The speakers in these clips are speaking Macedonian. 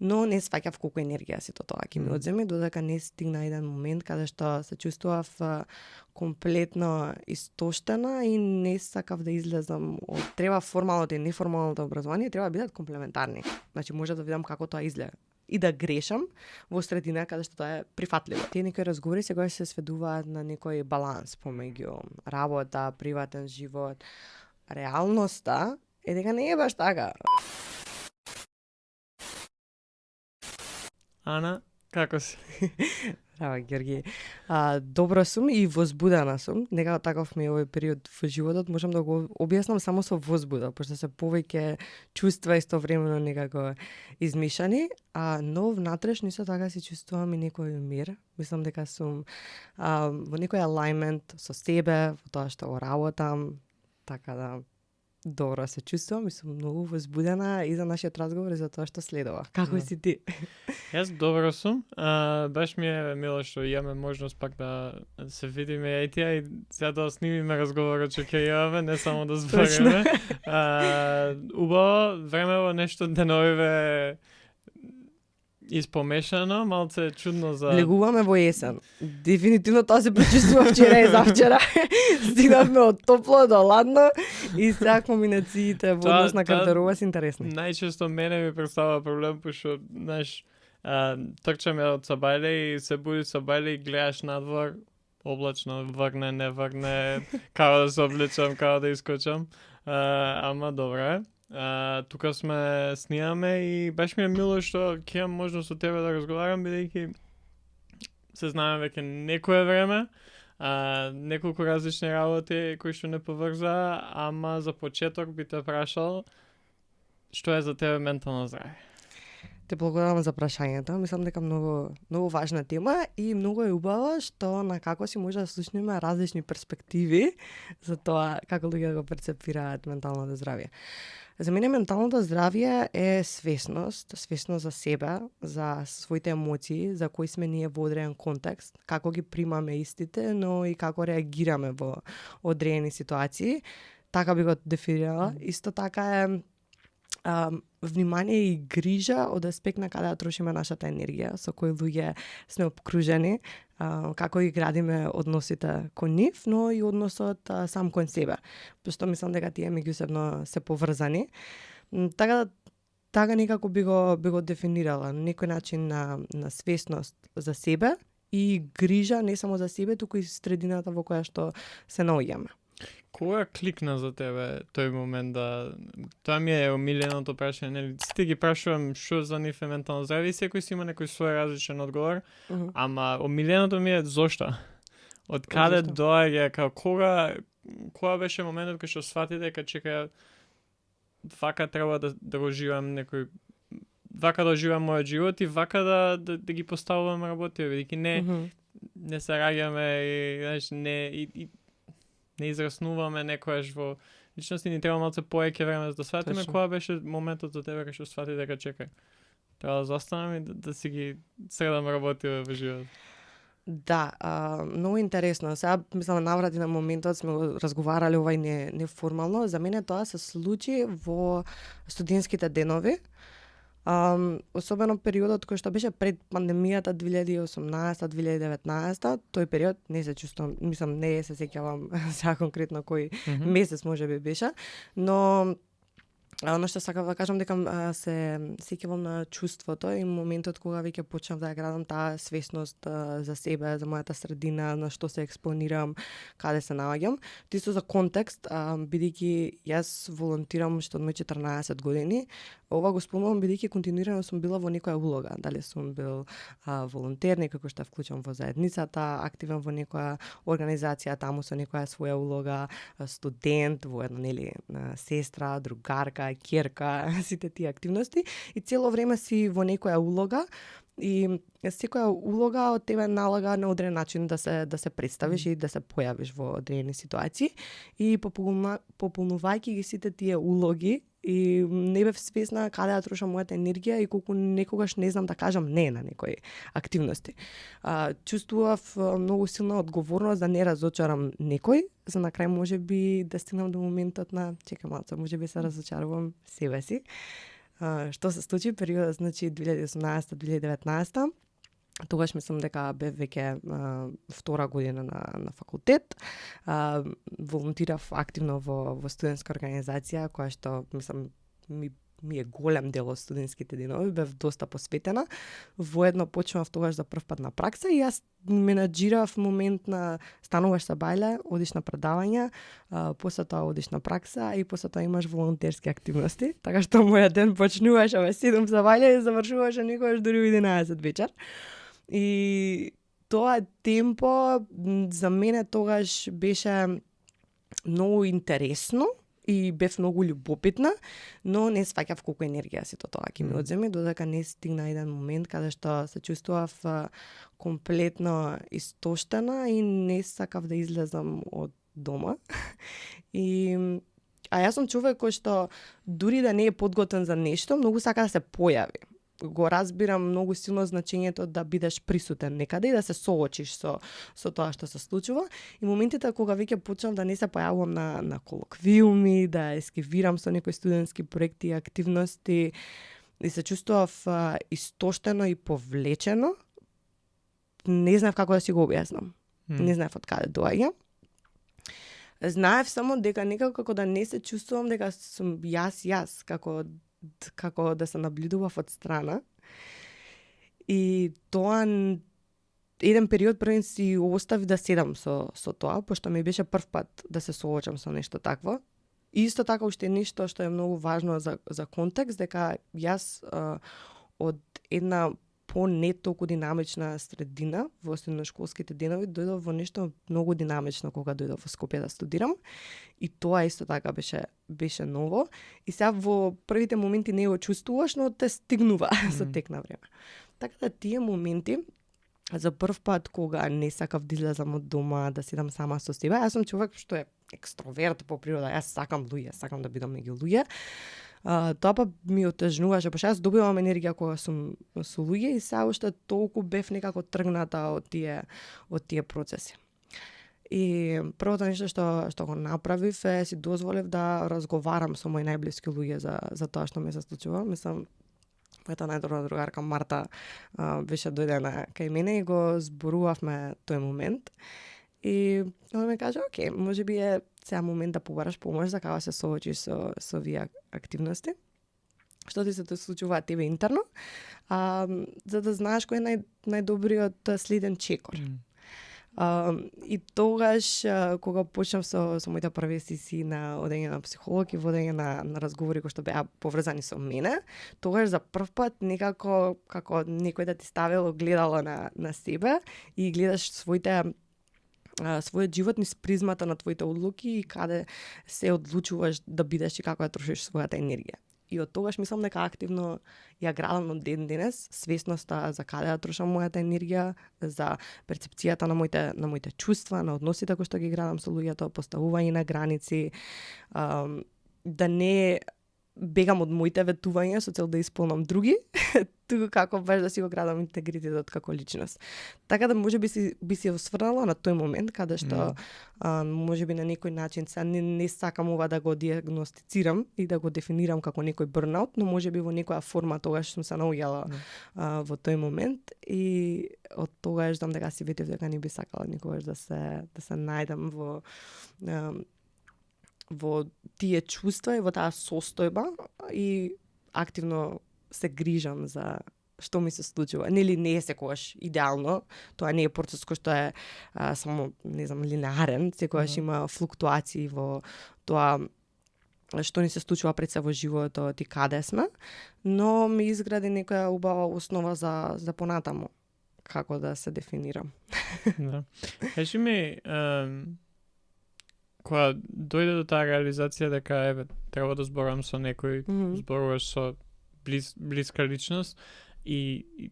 но не сваќав колку енергија сето тоа ќе ми одземе, додека не стигна еден момент каде што се чувствував комплетно истоштена и не сакав да излезам треба формалното и неформалното образование треба да бидат комплементарни. Значи може да видам како тоа изгледа и да грешам во средина каде што тоа е прифатливо. Тие некои разговори сегаш се сведуваат на некој баланс помеѓу работа, приватен живот. Реалноста е дека не е баш така. Ана, како си? Браво, Георги. Добро сум и возбудена сум. Некако таков ми е овој период во животот, можам да го објаснам само со возбуда, пошто се повеќе чувства истовремено некако измишани, но внатрешно исто така се чувствувам и некој мир. Мислам дека сум во некој алајмент со себе, во тоа што го работам, така да добро се чувствувам и сум многу возбудена и за нашиот разговор и за тоа што следува. Како си ти? Јас добро сум. Баш ми е мило што имаме можност пак да се видиме и тие и сега да снимиме разговорот што ќе имаме, не само да збориме. Убаво времево нешто деновиве испомешано, малце чудно за... Влегуваме во есен. Дефинитивно тоа се пречувствува вчера и завчера. Стигнавме од топло до ладно и сега комбинациите во однос на гардерова се интересни. Најчесто мене ми представува проблем, пошто, знаеш, трчаме од сабајле и се буди сабајле и гледаш надвор, облачно, врне, не врне, како да се облечам, како да искочам. Ама добро е. Тука сме снимаме и баш ми е мило што ќе имам можност со тебе да разговарам, бидејќи се знаеме веќе некое време, неколку различни работи кои што не поврза, ама за почеток би те прашал што е за тебе ментално здравје? Те благодарам за прашањето. Мислам дека многу важна тема и многу е убаво што на како си може да слушнеме различни перспективи за тоа како луѓе го перцепираат менталното здравје. За мене менталното здравје е свесност за себе, за своите емоции, за кои сме ние во одреден контекст, како ги примаме истите, но и како реагираме во одредени ситуации. Така би го дефинирала. Исто така е внимание и грижа од аспект на каде да трошиме нашата енергија, со кои луѓе сме обкружени, како ги градиме односите кон нив, но и односот сам кон себе. Пошто мислам дека тие меѓусебно се поврзани. Така некако би го дефинирала, некој начин на свесност за себе и грижа не само за себе, туку и средината во која што се наоѓаме. Кога кликна за тебе тој момент да... Тоа ми е омиленото прашање, нели? Сите ги прашувам што за нив е ментално здравје и секој си има некој свој различен одговор, ама омиленото ми е зошто? Од каде доаѓа, кога беше моментот кога што сфати дека чека вака треба да го живеам некој вака да живеам мојот живот и вака да ги поставувам работи, бидејќи не се раѓаме и знаеш не израснуваме некојаш во личности, ни треба малце поеќе време за да сватиме. Кога беше моментот за тебе кога што свати дека чекај? Треба да застанам и да си ги средам работи во живот. Да, многу интересно. Сега мислам наврати на моментот сме го разговарале овај неформално. За мене тоа се случи во студентските денови. Особено периодот кој што беше пред пандемијата 2018-2019, тој период не се чувствувам, мислам не се сеќавам сега конкретно кој месец можеби беше, но Оно што сакав да кажам дека се сеќавам на чувството и моментот кога веќе почнав да ја градам таа свесност за себе, за мојата средина, на што се експонирам, каде се наоѓам. Тисто за контекст, бидејќи јас волонтирам уште од мои 14 години, ова го спомнувам бидејќи континуирано сум била во некоја улога. Дали сум бил волонтер, некако што вклучен во заедницата, активен во некоја организација, таму со некоја своја улога, студент, во една нели сестра, другарка, ќерка, сите тие активности и цело време си во некоја улога и секоја улога од тебе налага на одреден начин да се представиш и да се појавиш во одредени ситуации и пополнувајќи ги сите тие улоги и не бев свесна каде да трошам мојата енергија и колку некогаш не знам да кажам не на некои активности. Чувствував многу силна одговорност да не разочарам некој, за на крај можеби да стигнам до моментот на чекам малце, можеби се разочарувам себе си. што се случи периодот, значи 2018-2019. Тогаш мислам дека бев веќе втора година на факултет. Волонтирав активно во студентска организација, која што мислам ми е голем дел од студентските денови, бев доста посветена. Воедно почнав тогаш за прв пат на пракса и јас менаџирав момент на стануваш со бајле, одиш на предавања, после тоа одиш на пракса и после тоа имаш волонтерски активности. Така што мојот ден почнуваше во 7 за бајле и завршуваше некогаш дури во 11 вечер. И тоа темпо за мене тогаш беше многу интересно и бев многу љубопитна, но не сваќав колку енергија сето тоа ќе ми одземе, додека не стигна еден момент каде што се чувствував комплетно истоштена и не сакав да излезам од дома. А јас сум човек кој што дури да не е подготвен за нешто, многу сака да се појави. Го разбирам многу силно значењето да бидеш присутен некаде и да се соочиш со тоа што се случува. И моментите кога веќе почнав да не се појавувам на колоквиуми, да ескивирам со некои студентски проекти и активности и се чувствував истоштено и повлечено, не знаев како да си го објаснам. Не знаев од каде доаѓа. Знаев само дека некако како да не се чувствувам дека сум јас, како да се наблюдував од страна. И тоа еден период првен си остави да седам со тоа, пошто ми беше прв пат да се соочам со нешто такво. И исто така уште нешто што е многу важно за контекст, дека јас од една не толку динамична средина во средношколските денови дојдов во нешто многу динамично кога дојдов во Скопје да студирам. И тоа исто така беше ново. И сега во првите моменти не го чувствуваш, но те стигнува со тек на време. Така да тие моменти, за прв пат кога не сакав да излезам од дома, да седам сама со себе, јас сум човек што е екстроверт по природа, јас сакам луѓе, сакам да бидам меѓу луѓе. Тоа па ми отежнуваше, пошто јас добивам енергија кога сум со луѓе и сега уште толку бев некако тргната од тие процеси. И првото нешто што го направив е си дозволив да разговарам со мои најблиски луѓе за тоа што ми се случува. Мислам, мојата најдобра другарка Марта беше дојдена кај мене и го зборувавме тој момент. И она ме кажа, окей, може би е сега момент да побараш помош за како се соочиш со вие активности. Што ти се случува тебе интерно, за да знаеш кој е најдобриот следен чекор. И тогаш, кога почнав со моите први сесии на одење на психолог и водење на разговори кои што беа поврзани со мене, тогаш за прв пат некако како некој да ти ставило гледало на себе и гледаш својот живот низ призмата на твоите одлуки и каде се одлучуваш да бидеш и како ја трошиш својата енергија. И од тогаш мислам дека активно ја градам од ден денес, свесноста за каде ја трошам мојата енергија, за перцепцијата на моите чувства, на односите кои што ги градам со луѓето, поставување на граници, да не бегам од моите ветувања со цел да исполнам други, туку како баш да си го градам интегритетот како личност. Така да може би си осврнала на тој момент каде што може би на некој начин се не сакам ова да го диагностицирам и да го дефинирам како некој бърнаут, но може би во некоја форма тогаш сум се наоѓала во тој момент и од тогаш знам дека си ветив дека не би сакала никогаш да се најдам во тие чувства и во таа состојба и активно се грижам за што ми се случува. Нели не е секогаш идеално, тоа не е процес кој што е само, не знам, линеарен, секогаш има флуктуации во тоа што ни се случува пред се во животот и каде сме, но ми изгради некоја убава основа за понатаму како да се дефинирам. Да. Кажи ми, кога дојде до таа реализација дека еве треба да зборам со некој, зборуваш со блиска личност и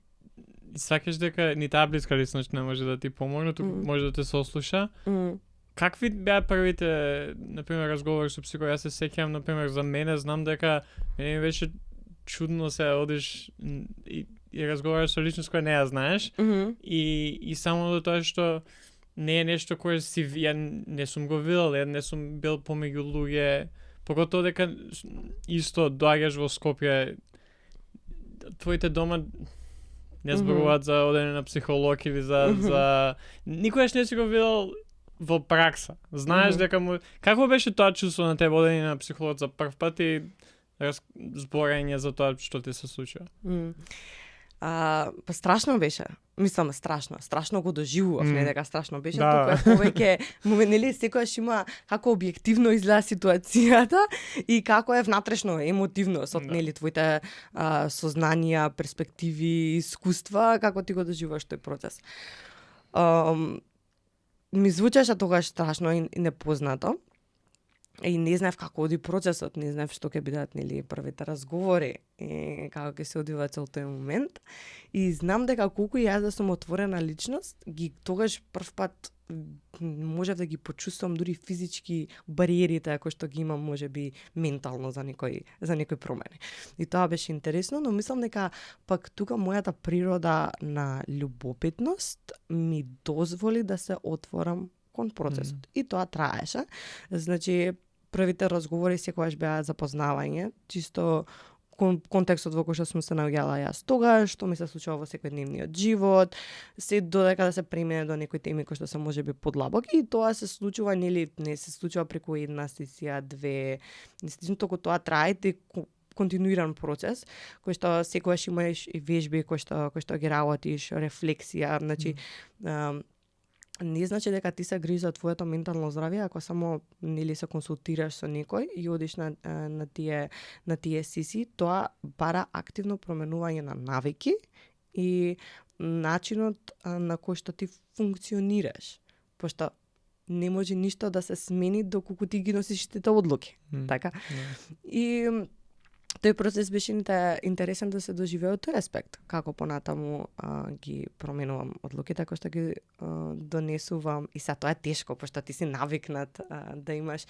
сакаш дека ни таа блиска личност не може да ти помогне, туку може да те сослуша. Какви беа првите, например, разговори со психолог? Јас се сеќавам, например, за мене, знам дека мене ми беше чудно се одиш и разговараш со личност која не ја знаеш и само до тоа што не е нешто кое ја не сум го видел, ја не сум бил помеѓу луѓе, поготоа дека исто доаѓаш во Скопје твоите дома не зборуваат за одење на психолог или за никогаш не си го видел во пракса. Знаеш дека како беше тоа чувство на тебе одење на психолог за прв пат и зборење за тоа што ти се случува? Па страшно беше. Мислам, страшно го доживував, не дека страшно беше, тука повеќе нели секогаш има како објективно изгледа ситуацијата и како е внатрешно емотивно со нели твоите сознанија, перспективи, искуства, како ти го доживуваш тој процес. Ми звучеше тогаш страшно и непознато. И не знаев како оди процесот, не знаев што ќе бидат нели првите разговори и како ќе се одвива цел тој момент. И знам дека колку јас да сум отворена личност, тогаш прв пат можев да ги почувствувам дури физички бариерите кои што ги имам можеби ментално за некои промени. И тоа беше интересно, но мислам дека пак тука мојата природа на љубопитност ми дозволи да се отворам кон процесот. И тоа траеше. Значи, првите разговори секогаш беа запознавање, чисто контекстот во кој што сум се наоѓала јас тогаш, што ми се случува во секојдневниот живот, се додека да се премине до некои теми кои што се можеби подлабок и тоа се случува нели не се случува преку една сесија, две, не толку тоа трае континуиран процес, кој што секогаш имаш и вежби кои што ги работиш, рефлексија, значи не значи дека ти се грижи за твоето ментално здравје ако само нели се консултираш со некој и одиш на тие сесии, тоа бара активно променување на навики и начинот на кој што ти функционираш, пошто не може ништо да се смени доколку ти ги носиш тите одлуки, така? И тој процес беше интересен да се доживее од тој аспект, како понатаму ги променувам одлуките кои што ги донесувам и тоа е тешко, пошто ти си навикнат да имаш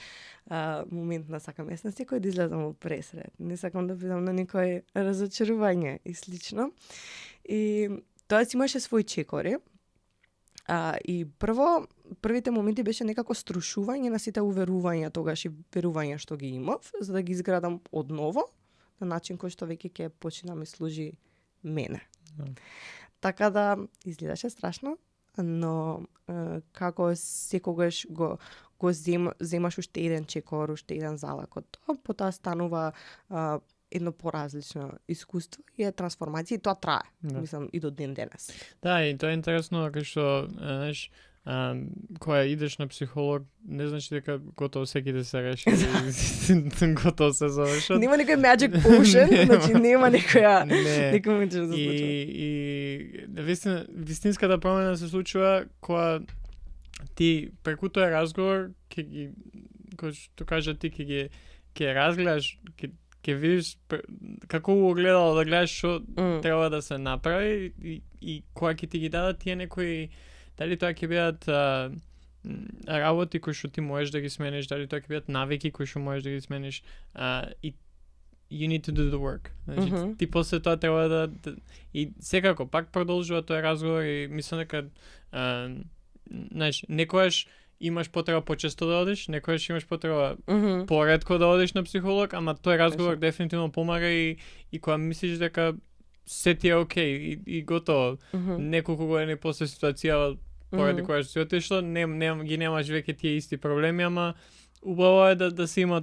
момент на сакам јас на секој да излезам во пресред, не сакам да бидам на некој разочарување и слично. И тоа си имаше свој чекори. И првите моменти беше некако струшување на сите уверувања тогаш и верувања што ги имав, за да ги изградам одново на начин кој што веќе ќе почне да ми служи мене. Така да изгледаше страшно, но како секогаш го земаш уште еден чекор, уште еден залак од тоа, потоа станува едно поразлично искуство и трансформација и тоа трае, мислам, и до ден денес. Да, и тоа е интересно, кај што, знаеш, кога идеш на психолог, не значи дека готово секи да се реши, готово се завршат. Нема некој magic potion, значи нема некоја некој да се случува. И вистинската промена се случува кога ти преку тој разговор кој што кажа ти ќе разгледаш, ќе видиш како го гледало да гледаш што треба да се направи и кога ќе ти ги дадат тие некои дали тоа ќе бидат работи кои што ти можеш да ги смениш, дали тоа ќе бидат навики кои што можеш да ги смениш и you need to do the work. Значи, ти после тоа треба да и секако пак продолжува тој разговор и мислам дека знаеш, некојаш имаш потреба почесто да одиш, некојаш имаш потреба поретко да одиш на психолог, ама тој разговор дефинитивно помага и кога мислиш дека се ти е окей и готово. Неколку години после ситуација поради која си отишла, ги немаш веќе тие исти проблеми, ама убаво е да се има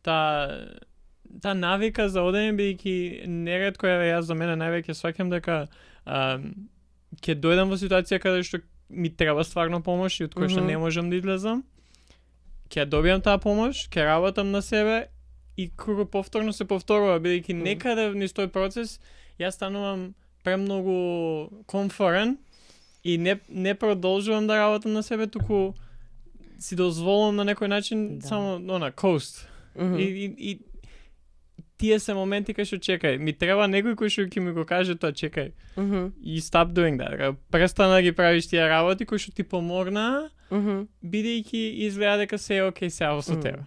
таа навика за одење, бидејќи неретко јас за мене највеќе сваќам дека ќе дојдам во ситуација каде што ми треба стварно помош и од која што не можам да излезам, ќе добијам таа помош, ќе работам на себе и кога повторно се повторува, бидејќи некаде низ тој процес јас станувам премногу комфорен и не продолжувам да работам на себе, туку си дозволувам на некој начин само coast. И тие се моменти кај што чекај, ми треба некој кој што ќе ми го каже тоа, чекај. И stop doing that. Престана да ги правиш тие работи кои што ти помогнаа, бидејќи изгледа дека се е окей сега со тебе.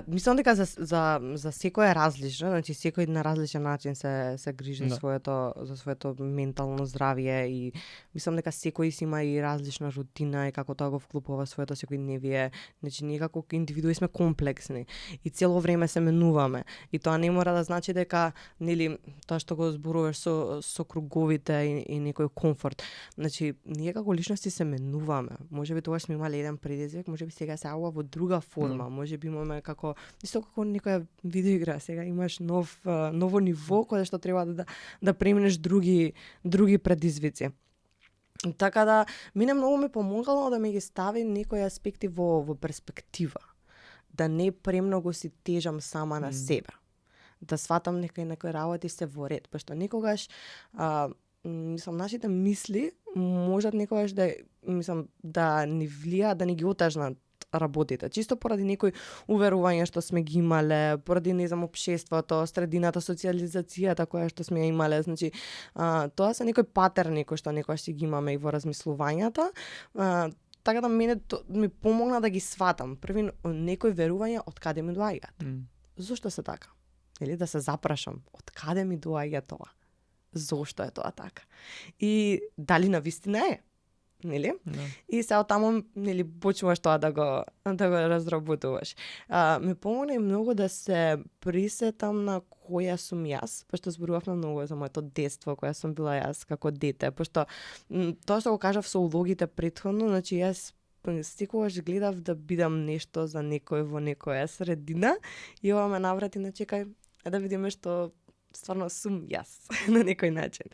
Мислам дека за секој е различно, значи секој на различен начин се грижи за своето ментално здравје и мислам дека секој си има и различна рутина и како тоа го вклопува своето секојдневие. Значи ние како индивидуи сме комплексни и цело време се менуваме. И тоа не мора да значи дека нели тоа што го зборуваш со круговите и некој комфорт. Значи ние како личности се менуваме. Можеби тогаш сме имале еден предизвик, можеби сега се јавува во друга форма, можеби имаме како исто како некоја видеоигра, сега имаш ново ниво кое што треба да преминеш други предизвици. Така да мене многу ме помогало да ме ги стави некои аспекти во перспектива. Да не премногу си тежам сама на себе. Да сватам некои работи се во ред, пошто некогаш мислам нашите мисли можат некогаш да ни влијаат, да ни ги отежнат работите. Чисто поради некои уверувања што сме ги имале, поради општеството, средината, социализацијата која што сме ја имале. Значи, тоа се некои патерни кои што некогаш си ги имаме и во размислувањата. Така да мене ми помогна да ги сватам. Први некои верувања од каде ми доаѓаат. Зошто се така? Или да се запрашам, од каде ми доаѓа тоа? Зошто е тоа така? И дали навистина е? Нели? И се оттаму нели почнуваш тоа да го разработуваш. Ми помогна и многу да се присетам на која сум јас, пошто зборувавме многу за моето детство, која сум била јас како дете, пошто тоа што го кажав со улогите претходно, значи јас секогаш гледав да бидам нешто за некој во некоја средина и ова ме наврати на чекај да видиме што стварно сум јас на некој начин.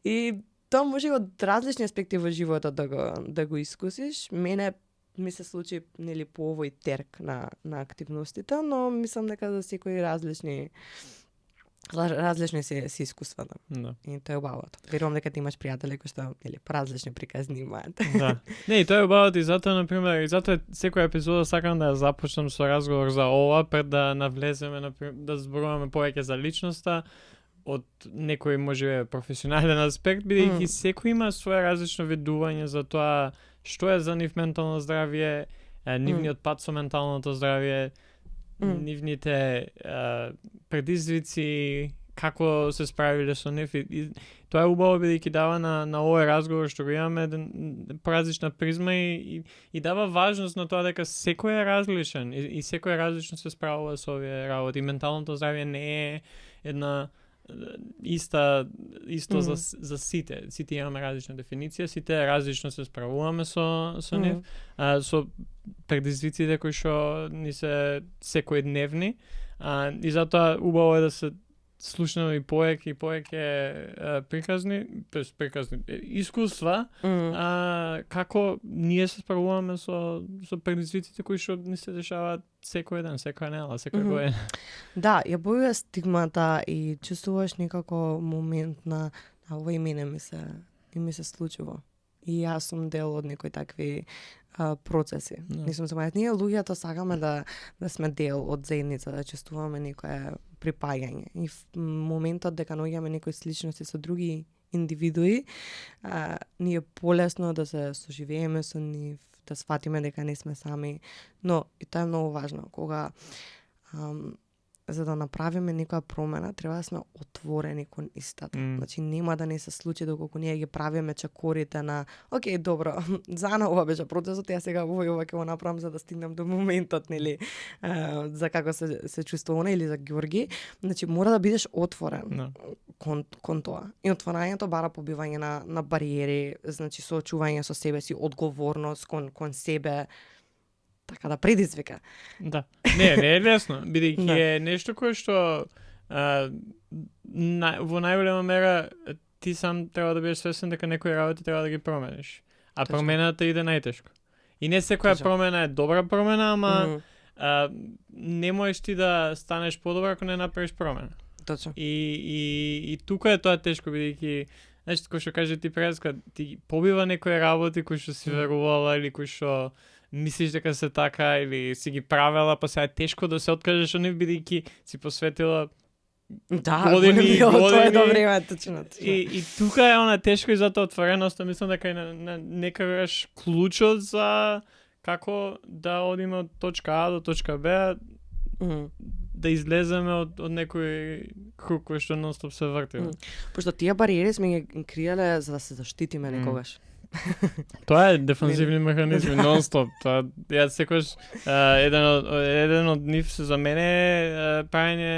И тоа може од различни аспекти во животот да го искусиш. Мене ми се случи нели по овој терк на активностите, но мислам дека за секој различни се искуствата. Да. И тоа е убавото. Верувам дека ти имаш пријатели кои што нели различни приказни имаат. Да. Не, и тоа е убавото и затоа на пример, и затоа секоја епизода сакам да ја започнам со разговор за ова пред да навлеземе да зборуваме повеќе за личноста од некој можеби професионален аспект, бидејќи секој има свое различно видување за тоа што е за нив ментално здравје, нивниот пат со менталното здравје, нивните предизвици, како се справиле со нив. И тоа е убаво бидејќи дава на овој разговор што го имаме различна призма и дава важност на тоа дека секој е различен и секој различно се справува со овие работи. Менталното здравје не е една исто за сите. Сите имаме различна дефиниција, сите различно се справуваме со нив, со предизвиците кои што ни се секојдневни, и затоа убаво е да се слушнаме и повеќе приказни искуства, како ние се справуваме со предизвиците кои што ни се дешаваат секој ден, секоја недела, секој година. Да, ја бојува стигмата и чувствуваш некако момент на ова и мене ми се случува. И јас сум дел од некои такви процеси. Мислам се ние луѓето сакаме да сме дел од заедница, да чувствуваме некое припаѓање. И в моментот дека наоѓаме некои сличности со други индивидуи, ни е полесно да се соживееме со нив, да сватиме дека не сме сами. Но и тоа е многу важно, кога за да направиме некоја промена, треба да сме отворени кон истата. Значи нема да не се случи доколку ние ги правиме чакорите на окей, добро, за ова беше процесот, ја сега ова ќе го направам за да стигнам до моментот, нели, за како се чувствувам или за Ѓорги. Значи мора да бидеш отворен кон тоа. И отворањето бара побивање на бариери, значи соочување со себе си, одговорност кон себе, така да предизвика. Да. Не е лесно, бидејќи е нешто кое што во најголема мера ти сам треба да бидеш свесен дека некои работи треба да ги промениш. А промената иде најтешко. И не секоја промена е добра промена, ама не можеш ти да станеш подобар ако не направиш промена. Точно. И тука е тоа тешко, бидејќи значи кој што каже ти преска, ти побива некои работи кои што си верувала или кои што мислиш дека се така или си ги правела, па сега е тешко да се откажеш од нив бидејќи си посветила години. Тоа е добре, точно. И тука е она тешко и затоа отвореноста, мислам дека е некогаш клучот за како да одиме од точка А до точка Б, да излеземе од некој круг кој што нонстоп се врти. Пошто тие бариери сме ги криеле за да се заштитиме некогаш. Тоа е дефанзивни механизми нонстоп. Тоа ја секогаш еден од нив се за мене праење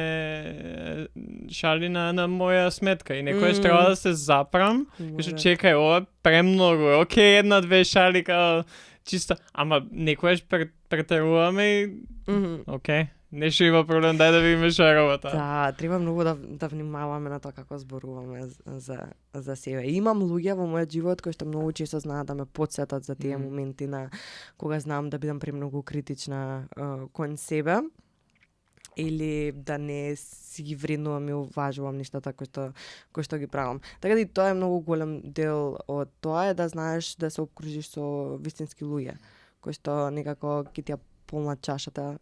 шали на моја сметка и некојаш треба да се запрам, што чекај, ова премногу е. Океј, една-две шали као чисто, ама некојаш претеруваме и океј. Нешто има проблем, дај да видиме што е работа. Да, треба многу да внимаваме на тоа како зборуваме за себе. Имам луѓе во мојот живот кои што многу често знаат да ме потсетат за тие моменти на кога знам да бидам премногу критична кон себе или да не си ги вреднувам и уважувам нештата кои што ги правам. Така да и тоа е многу голем дел од тоа е да знаеш да се обкружиш со вистински луѓе кои што некако ќе ти ја полнат чашата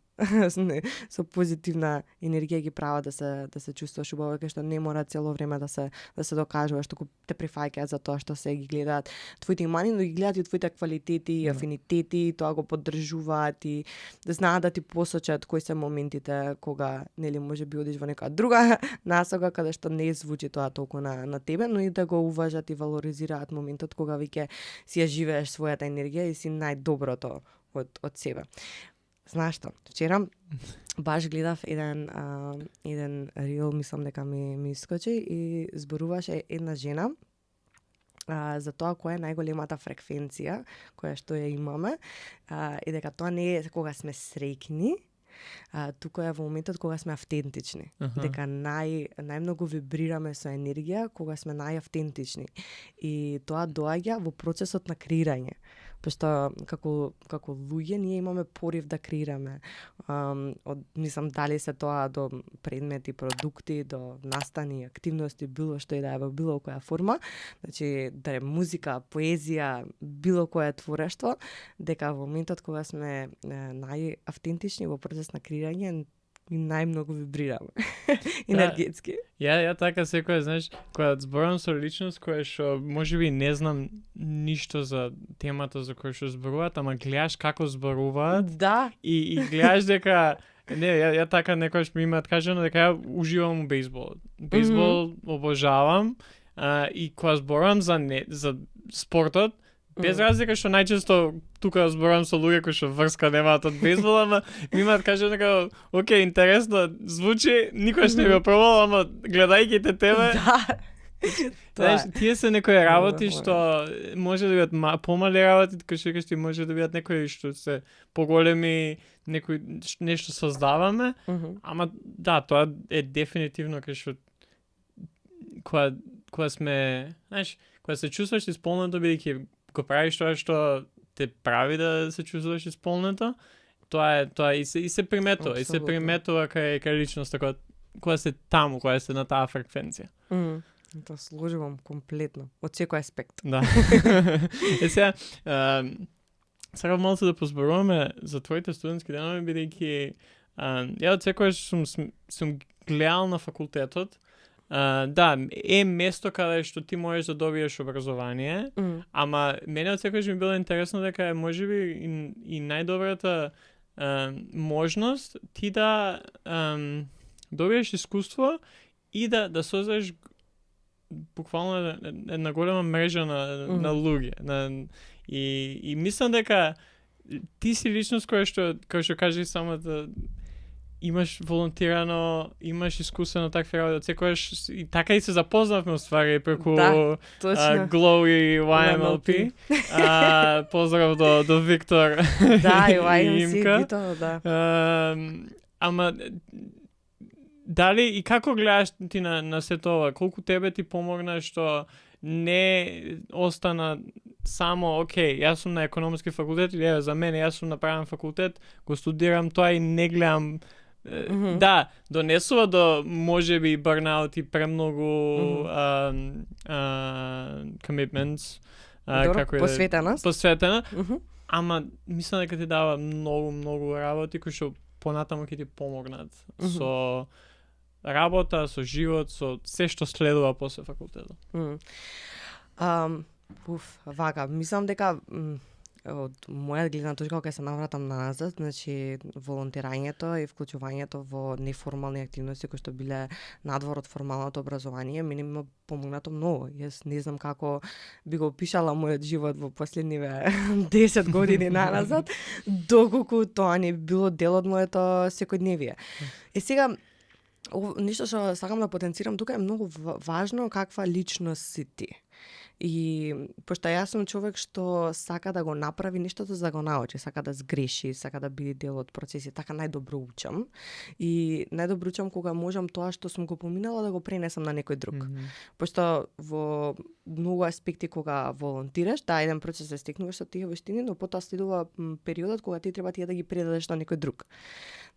со позитивна енергија ги прават да се чувствуваш убаво, кај што не мора цело време да се докажуваш, туку те прифаќаат за тоа што се ги гледаат твоите имани, но ги гледаат и твоите квалитети и афинитети, тоа го поддржуваат и да знаат да ти посочат кои се моментите кога нели можеби одиш во нека друга насока каде што не звучи тоа толку на тебе, но и да го уважат и валоризираат моментот кога веќе си ја живееш својата енергија и си најдоброто од себе. Знаеш што, вчера баш гледав еден рил, мислам дека ми искочи и зборуваше една жена за тоа која е најголемата фреквенција која што ја имаме и дека тоа не е кога сме среќни, туку е во моментот кога сме автентични. Дека најмногу вибрираме со енергија кога сме најавтентични. И тоа доаѓа во процесот на креирање. Пошто како луѓе ние имаме порив да креираме. Мислам дали се тоа до предмети, продукти, до настани, активности, било што и да е во било која форма, значи да е музика, поезија, било кое творештво, дека во моментот кога сме најавтентични во процес на креирање и најмногу вибрираме енергетски. Ја така секој, знаеш, кога зборам со личност која што можеби не знам ништо за темата за која што зборуваат, ама гледаш како зборуваат. Да. И гледаш дека ја така некојаш ми имаат кажано дека ја уживам во бейсбол. Бейсбол обожавам и кога зборам за спортот, без разлика што најчесто тука зборам со луѓе кои што врска немаат од бейсбол, ама ми имаат кажано дека океј, интересно звучи, никош не би пробал, ама гледајќи те тебе. Да. Знаеш, тие се некои работи што може да бидат помали работи, кои што може да бидат некои што се поголеми, некои нешто создаваме, ама да, тоа е дефинитивно кај што кога сме, знаеш, кога се чувствуваш исполнето бидејќи го правиш тоа што те прави да се чувствуваш исполнето, тоа и се приметува, и се приметува кај личноста кога се таму, кога се на таа фреквенција. Тоа сложувам комплетно, од секој аспект. Да. Сега, сакав малку да позборуваме за твоите студентски денови, бидејќи ја од секојаш сум гледал на факултетот. Да, е место каде што ти можеш да добиеш образование, ама мене од секојаш ми било интересно дека е можеби и најдобрата можност ти да добиеш искуство и да создадеш буквално една голема мрежа на луѓе. И мислам дека ти си личност која што кажи самата имаш волонтирано, имаш искусено такви работи, од секојаш и така и се запознавме уствари преку Glow и YMLP. Поздрав до Виктор и Имка. Да. Ама дали и како гледаш ти на сето ова? Колку тебе ти помогна што не остана само, океј, јас сум на економски факултет или за мене јас сум на правен факултет, го студирам тоа и не гледам. Да, донесува до можеби burnout и премногу commitments, како е посветена, ама мислам дека ти дава многу работи кои што понатаму ќе ти помогнат со работа, со живот, со се што следува после факултетот. Вака, мислам дека од моја гледна точка, кога се навратам назад, значи волонтирањето и вклучувањето во неформални активности кои што биле надвор од формалното образование, мене ми помогнато многу. Јас не знам како би го опишала мојот живот во последниве 10 години назад, доколку тоа не било дел од моето секојдневие. Сега нешто што сакам да потенцирам тука е многу важно каква личност си ти. И пошто јас сум човек што сака да го направи нештото за да го научи, сака да сгреши, сака да биде дел од процеси, така најдобро учам. И најдобро учам кога можам тоа што сум го поминала да го пренесам на некој друг. Пошто во многу аспекти кога волонтираш, да, еден процес се стекнуваш со тие вештини, но потоа следува периодот кога ти треба да ги предадеш на некој друг.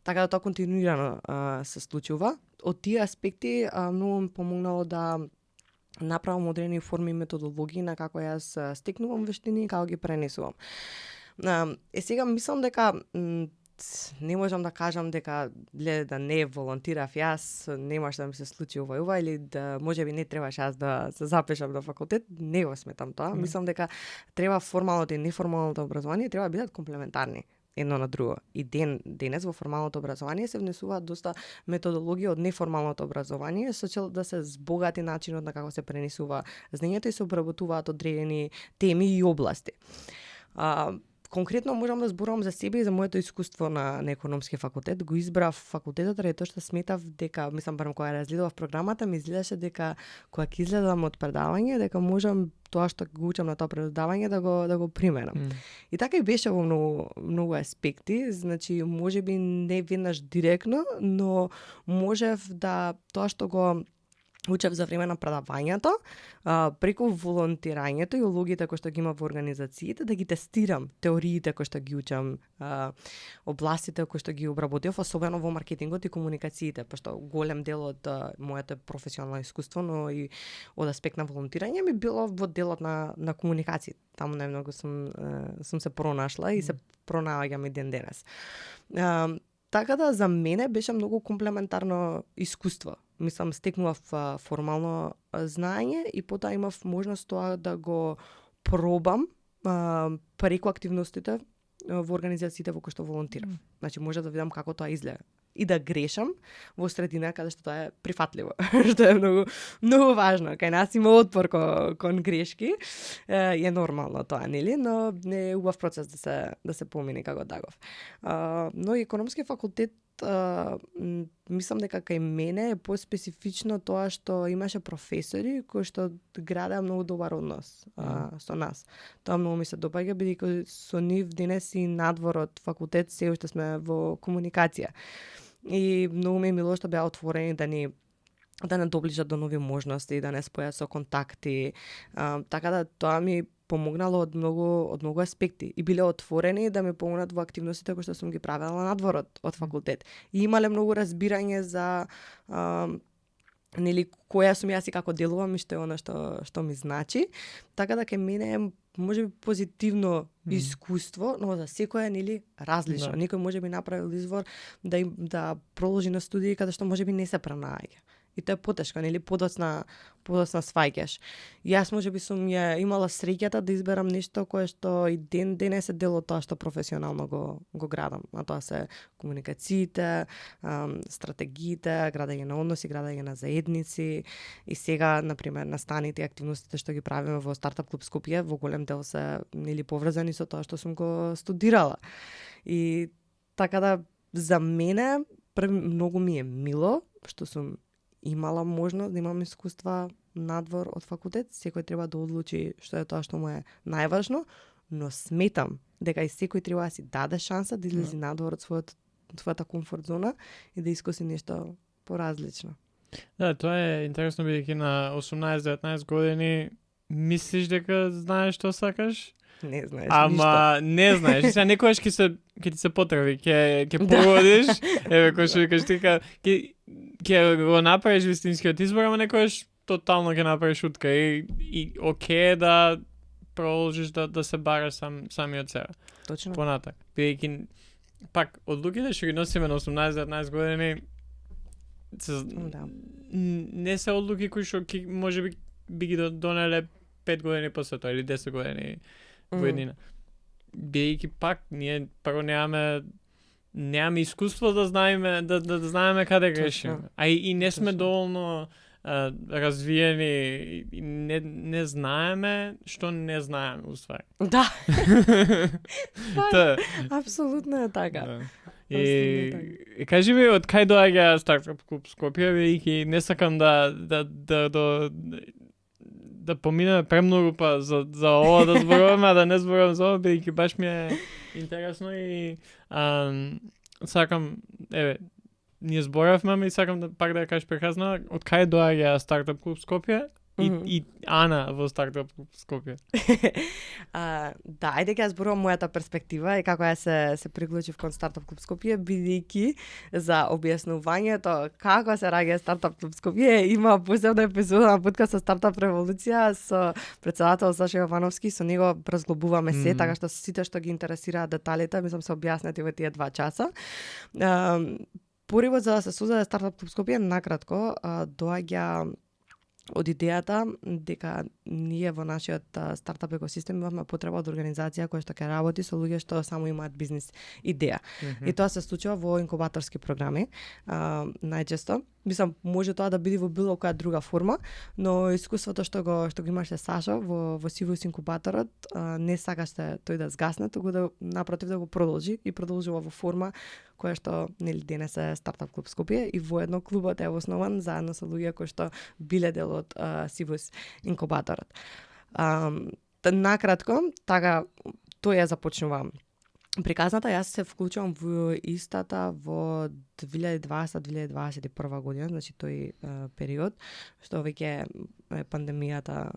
Така да тоа континуирано се случува. Од тие аспекти многу ми помогнало да направам одредени форми и методологии на како јас стекнувам вештини и како ги пренесувам. Сега мислам дека не можам да кажам дека да не волонтирав јас, немаш да ми се случи ова и ова, или да можеби не требаш јас да се запишам на факултет, не го сметам тоа. Мислам дека треба формалното и неформалното образование треба да бидат комплементарни едно на друго. И денес во формалното образование се внесуваат доста методологии од неформалното образование со цел да се збогати начинот на како се пренесува знаењето и се обработуваат одредени теми и области. Конкретно можам да зборувам за себе и за моето искуство на економски факултет. Го избрав факултетот ради тоа што сметав дека, мислам барем кога разгледав програмата, ми изгледаше дека кога ќе излезам од предавање, дека можам тоа што го учам на тоа предавање да го применам. И така и беше во многу аспекти, значи можеби не веднаш директно, но можев да тоа што го учев за време на предавањето, преку волонтирањето и улогите кои што ги има во организациите, да ги тестирам теориите кои што ги учам, областите кои што ги обработив, особено во маркетингот и комуникациите, пошто голем дел од моето професионално искуство, но и од аспект на волонтирање ми било во делот на комуникација. Таму најмногу сум се пронашла и се пронаоѓам и ден денес. Така да за мене беше многу комплементарно искуство. Мислам, стекнував формално знаење и потоа имав можност тоа да го пробам преку активностите во организациите во кои што волонтирав. Значи може да видам како тоа изгледа и да грешам во средина каде што тоа е прифатливо, што е многу важно. Кај нас има отпор кон грешки, е нормално тоа, нели? Но не е убав процес да се помине како таков. Но економски факултет мислам дека кај мене е поспецифично тоа што имаше професори кои што градеа многу добар однос со нас. Тоа многу ми се допаѓа, бидејќи со нив денес и надвор од факултет се уште сме во комуникација. И многу ми е мило што беа отворени да не доближат до нови можности, да не спојат со контакти. Така да тоа ми помогнало од многу аспекти и биле отворени да ме помогнат во активностите кои што сум ги правела надвор од факултет. И имале многу разбирање за нели која сум јас и како делувам и што е она што ми значи. Така да кај мене е можеби позитивно искуство, но за секој е нели различно. Некој можеби направил избор да продолжи на студии каде што можеби не се пронаоѓа. И тоа е потешко, нели подоцна сваќаш. Јас можеби сум имала среќата да изберам нешто кое што и денес е дел од тоа што професионално го градам. А тоа се комуникациите, стратегиите, градење на односи, градење на заедници. И сега, например, настаните и активностите што ги правиме во Стартап клуб Скопје, во голем дел се нели поврзани со тоа што сум го студирала. И така да за мене многу ми е мило што сум имала можност да имам искуства надвор од факултет. Секој треба да одлучи што е тоа што му е најважно, но сметам дека и секој треба да си даде шанса да излезе надвор од својата комфорт зона и да искуси нешто поразлично. Да, тоа е интересно, бидејќи на 18-19 години мислиш дека знаеш што сакаш? Не знаеш ништо. Ама не знаеш. Сега некојаш ќе ти се потреби, ќе проводиш, еве кој што викаш дека ќе го направиш вистинскиот избор, ама некојаш тотално ќе направиш утка и окей да продолжиш да се бараш самиот себе. Точно. Понатак. Бидејќи пак од луѓето што ги носиме на 18-19 години не се одлуки кои што би ги донеле 5 години после тоа или 10 години во еднина. бидејќи пак ние прво немаме искуство да знаеме да знаеме каде грешиме. А и не сме доволно развиени и не знаеме што не знаеме уствари. Да. Апсолутно е така. Да. И кажи ми од кај доаѓа Стартап Клуб Скопје, бидејќи не сакам да поминеме премногу па за ова да зборуваме, да не зборувам за ова, бидејќи баш ми е интересно и сакам, ние зборавме и сакам да пак да кажеш прекрасно од кај доаѓа Стартап Клуб Скопје и Ана во Стартап Клуб Скопје. Да, ајде ќе зборувам мојата перспектива и како ја се приклучив кон Стартап Клуб Скопје, бидејќи за објаснувањето како се раѓа Стартап Клуб Скопје има посебна епизода на подкаст со Стартап Револуција со председател Саша Јовановски, со него разглобуваме се, така што сите што ги интересираат деталите, мислам се објаснети во тие 2 часа. Поривот за да се создаде Стартап Клуб Скопје накратко доаѓа од идејата дека ние во нашиот стартап екосистем имавме потреба од организација која што ќе работи со луѓе што само имаат бизнис идеја. И тоа се случува во инкубаторски програми, најчесто. Мислам, може тоа да биде во било која друга форма, но искуството што го имаше Сашо во Сивус инкубаторот не сакаше тој да згасне, туку да напротив да го продолжи и продолжува во форма која што нели денес е Стартап Клуб Скопје и воедно клубот е основан заедно со луѓе кои што биле дел од Сивус инкубаторот. Накратко, така тој ја започнува приказната. Јас се вклучувам во истата во 2020-2021 година, значи тој период, што веќе е пандемијата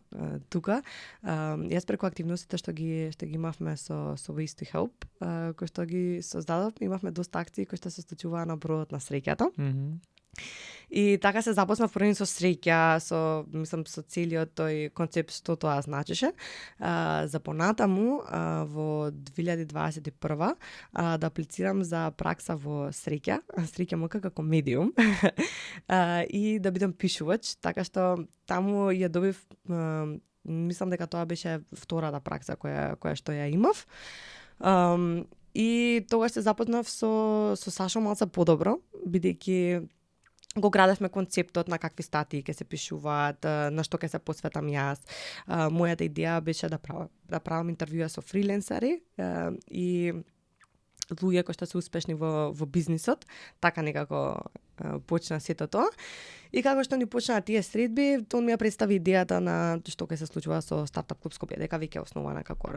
тука. Јас преку активностите што ги имавме со Ways to Help, кои што ги создадов, имавме доста акции кои што се случуваа на бродот на среќата. И така се запознав првин со среќа, со целиот тој концепт што тоа значеше. За понатаму во 2021 да аплицирам за пракса во среќа МК како медиум и да бидам пишувач, така што таму ја добив, мислам дека тоа беше втората пракса која што ја имав. И тогаш се запознав со Сашо малце подобро, бидејќи го градевме концептот на какви статии ќе се пишуваат, на што ќе се посветам јас. Мојата идеја беше да правам интервјуа со фриленсери и луѓе кои што се успешни во бизнисот, така некако почна сето тоа. И како што ни почнаа тие средби, тоа ми ја представи идејата на што ќе се случува со Стартап Клуб Скопје, дека веќе е основана како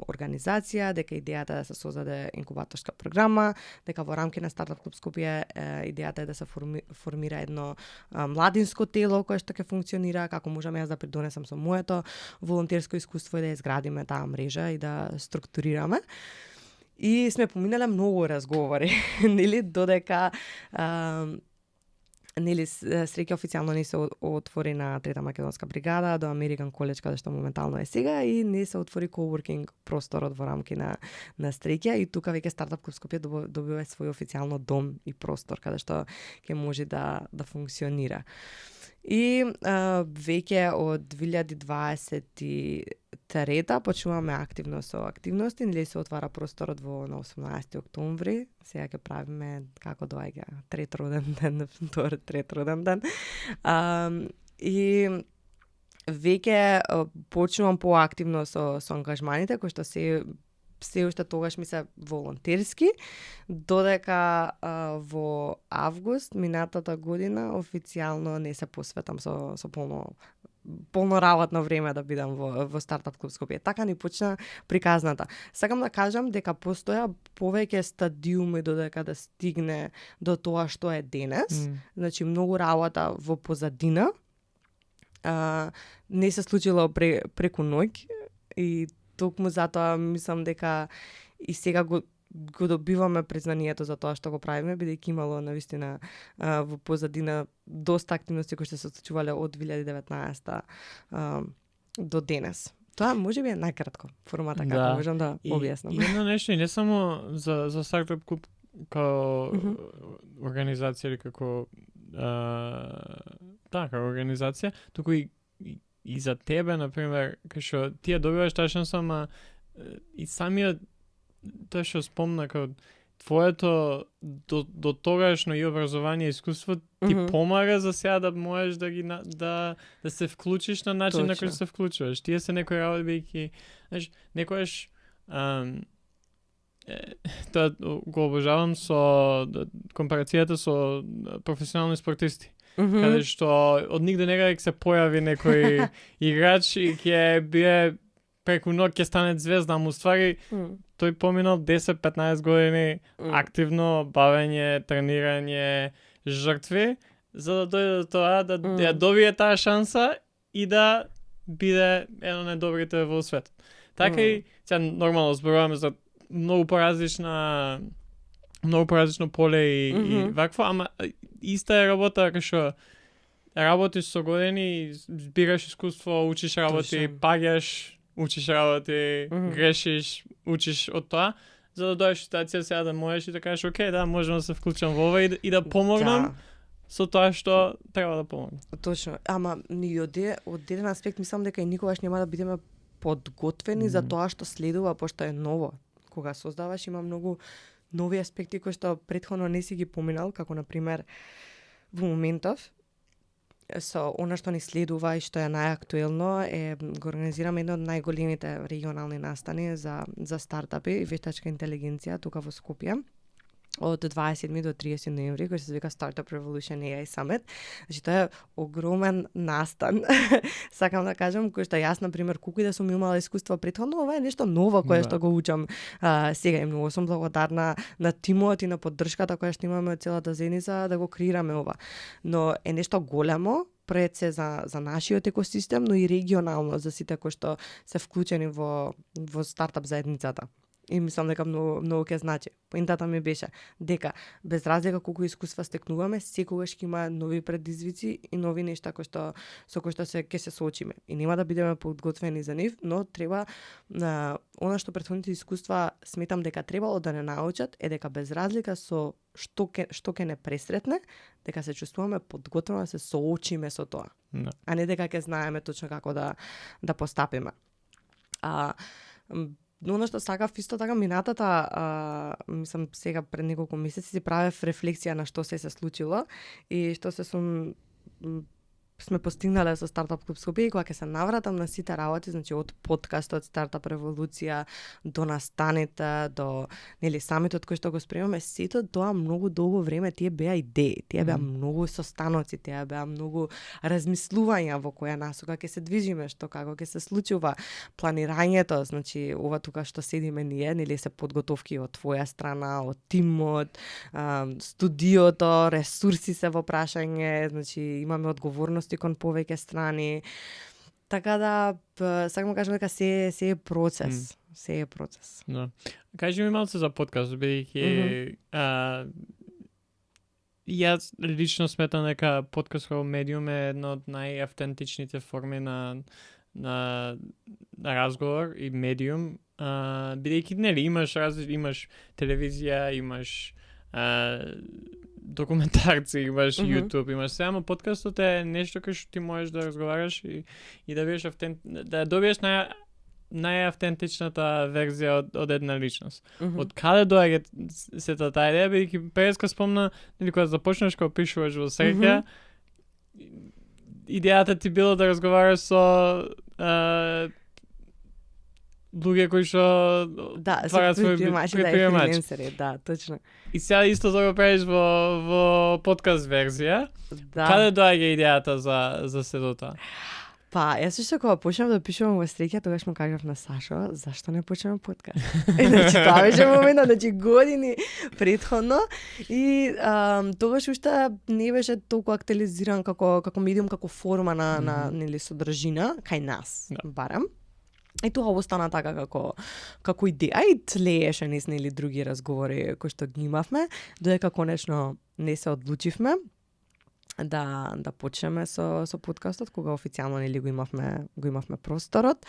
организација, дека идејата е да се создаде инкубаторска програма, дека во рамки на Стартап Клуб Скопје идејата е да се формира едно младинско тело кое што ќе функционира, како можам јас да придонесам со моето волонтерско искуство и да изградиме таа мрежа и да структурираме. И сме поминале многу разговори, нели, додека среќа официјално не се отвори на Трета македонска бригада, до American College, каде што моментално е сега, и не се отвори coworking просторот во рамки на среќа, и тука веќе Стартап Клуб Скопје добива свој официјално дом и простор каде што ќе може да функционира. И веќе од 2023 почнуваме активно со активности, нели се отвара просторот на 18 октомври. Сега ќе правиме како доаѓа трет роден ден. И веќе почнувам поактивно со ангажманите кои што се уште тогаш ми се волонтерски, додека во август минатата година официјално не се посветам со полно работно време да бидам во Стартап Клуб Скопје. Така ни почна приказната. Сакам да кажам дека постоја повеќе стадиуми додека да стигне до тоа што е денес. Значи многу работа во позадина. Не се случило преку ноќ и токму затоа мислам дека и сега го добиваме признанието за тоа што го правиме, бидејќи имало навистина во позадина доста активности кои што се случувале од 2019 до денес. Тоа можеби е најкратко формата како можам да објаснам. И едно нешто, и не само за Стартап Клуб како организација или како како организација, туку и за тебе, например, кај што ти ја добиваш таа шанса, ама и самиот тоа што спомна како твоето до тогашно и образование и искуство ти помага за сега да можеш да ги да се вклучиш на начин на кој се вклучуваш. Тие се некои работи бејќи, знаеш, некојаш тоа го обожавам со компарацијата со професионални спортисти. Каде што од нигде некаде се појави некој играч и ќе бие преку ноќ ќе стане звезда, му ствари тој поминал 10-15 години активно бавење, тренирање, жртви, за да дојде до тоа да ја добие таа шанса и да биде едно од најдобрите во светот. Така и сега нормално зборуваме за многу поразлично поле и вакво, ама иста е работа кај што работиш со години, збираш искуство, учиш работи, паѓаш, учиш работи, грешиш, учиш од тоа, за да дојдеш ситуација сега да можеш и да кажеш, окей, да, можам да се вклучам во ова и да помогнам со тоа што треба да помогнам. Точно, ама ни од еден аспект мислам дека и никогаш нема да бидеме подготвени за тоа што следува, пошто е ново. Кога создаваш има многу нови аспекти кои што претходно не си ги поминал, како на пример во моментов со она што ни следува и што е најактуелно го организираме едно од најголемите регионални настани за стартапи и вештачка интелигенција тука во Скопје од 27 до 30 ноември, кој се вика Startup Revolution AI Summit. Значи тоа е огромен настан. Сакам да кажам, кој што јас на пример колку и да сум имала искуство претходно, ова е нешто ново кое што го учам сега и многу сум благодарна на тимот и на поддршката која што имаме од целата заедница да го креираме ова. Но е нешто големо пред се за нашиот екосистем, но и регионално за сите кои што се вклучени во стартап заедницата. И мислам дека многу ќе значи. Поентата ми беше дека без разлика колку искуства стекнуваме, секогаш ќе има нови предизвици и нови нешта со кои што ќе се соочиме. И нема да бидеме подготвени за нив, но треба она што претходните искуства сметам дека требало да не научат е дека без разлика со што ќе не пресретне, дека се чувствуваме подготвено да се соочиме со тоа. No. А не дека ќе знаеме точно како да постапиме. Но она што сакав исто така минатата, мислам сега пред неколку месеци си правев рефлексија на што се случило и што сме постигнале со Стартап Клуб Скопје и кога ќе се навратам на сите работи, значи од подкастот Стартап Револуција до настаните, до самитот кој што го спремаме, сето тоа многу долго време тие беа идеи, тие беа многу состаноци, тие беа многу размислувања во која насока ќе се движиме, што како ќе се случува, планирањето, значи ова тука што седиме ние, се подготовки од твоја страна, од тимот, студиото, ресурси се во прашање, значи имаме одговорности кон повеќе страни. Така да, сакам да кажам дека се е процес. Се е процес. Да. Кажи ми малце за подкаст, бидејќи јас лично сметам дека подкаст како медиум е една од најавтентичните форми на разговор и медиум, бидејќи имаш телевизија, имаш документарци, имаш YouTube, имаш се, ама подкастот е нешто кај што ти можеш да разговараш и да бидеш да добиеш најавтентичната верзија од една личност. Од каде доаѓа сета таа идеја, бидејќи преска спомна, кога започнеш кога пишуваш во среќа, идејата ти било да разговараш со луѓе кои што тварат свој предприемачи. Да, точно. И сега исто да го правиш во подкаст верзија. Да. Каде доаѓа идејата за сето тоа? Па, јас што кога почнав да пишувам во среќа, тогаш му кажав на Сашо, зашто не почнеме подкаст? Значи, тоа беше моментот, значи години претходно и тогаш уште не беше толку актуализиран како медиум, како форма на содржина кај нас, барам. И тоа остана така како идеја и тлееше или други разговори кои што ги имавме, додека конечно не се одлучивме да почнеме со подкастот, кога официјално го имавме просторот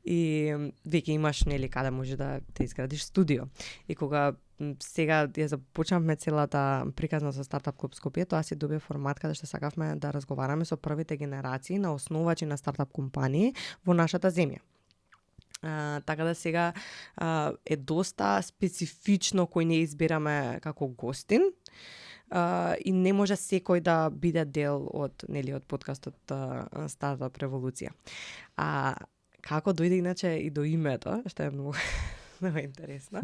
и веќе имаш каде може да те изградиш студио. И кога сега ја започнавме целата приказна со Стартап Клуб Скопје, тоа си добие формат каде што сакавме да разговараме со првите генерации на основачи на стартап компании во нашата земја. Така да сега е доста специфично кој не избираме како гостин. И не може секој да биде дел од подкастот Стартап револуција. Како дојде иначе и до името, што е многу много интересно.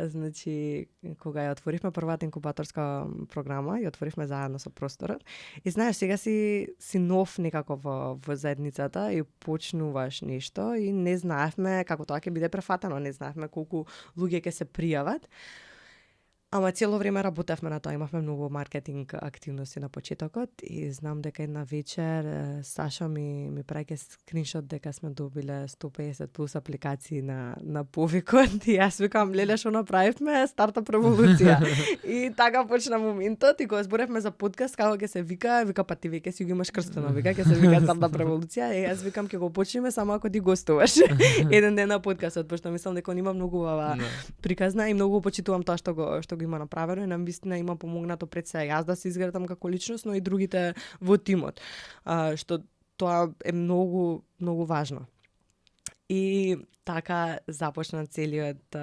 Значи, кога ја отворивме првата инкубаторска програма, ја отворивме заедно со Просторот. И знаеш, сега си нов некако во заедницата и почнуваш нешто и не знаевме како тоа ќе биде префатено, не знаевме колку луѓе ќе се пријават. Ама цело време работевме на тоа, имавме многу маркетинг активности на почетокот и знам дека една вечер Сашо ми праќа скриншот дека сме добиле 150 плюс апликации на повикот и јас викам, леле, што направивме, Стартап револуција. И така почна моментот и кога зборевме за подкаст, како ќе се вика, па ти веќе си го имаш крстено, вика, ќе се вика Стартап револуција, и јас викам ќе го почнеме само ако ти гостуваш еден ден на подкастот, пошто мислам дека он има многу приказна и многу почитувам тоа што го има направено и на вистина има помогнато пред се јас да се изградам како личност, но и другите во тимот. Што тоа е многу многу важно. И така започна целиот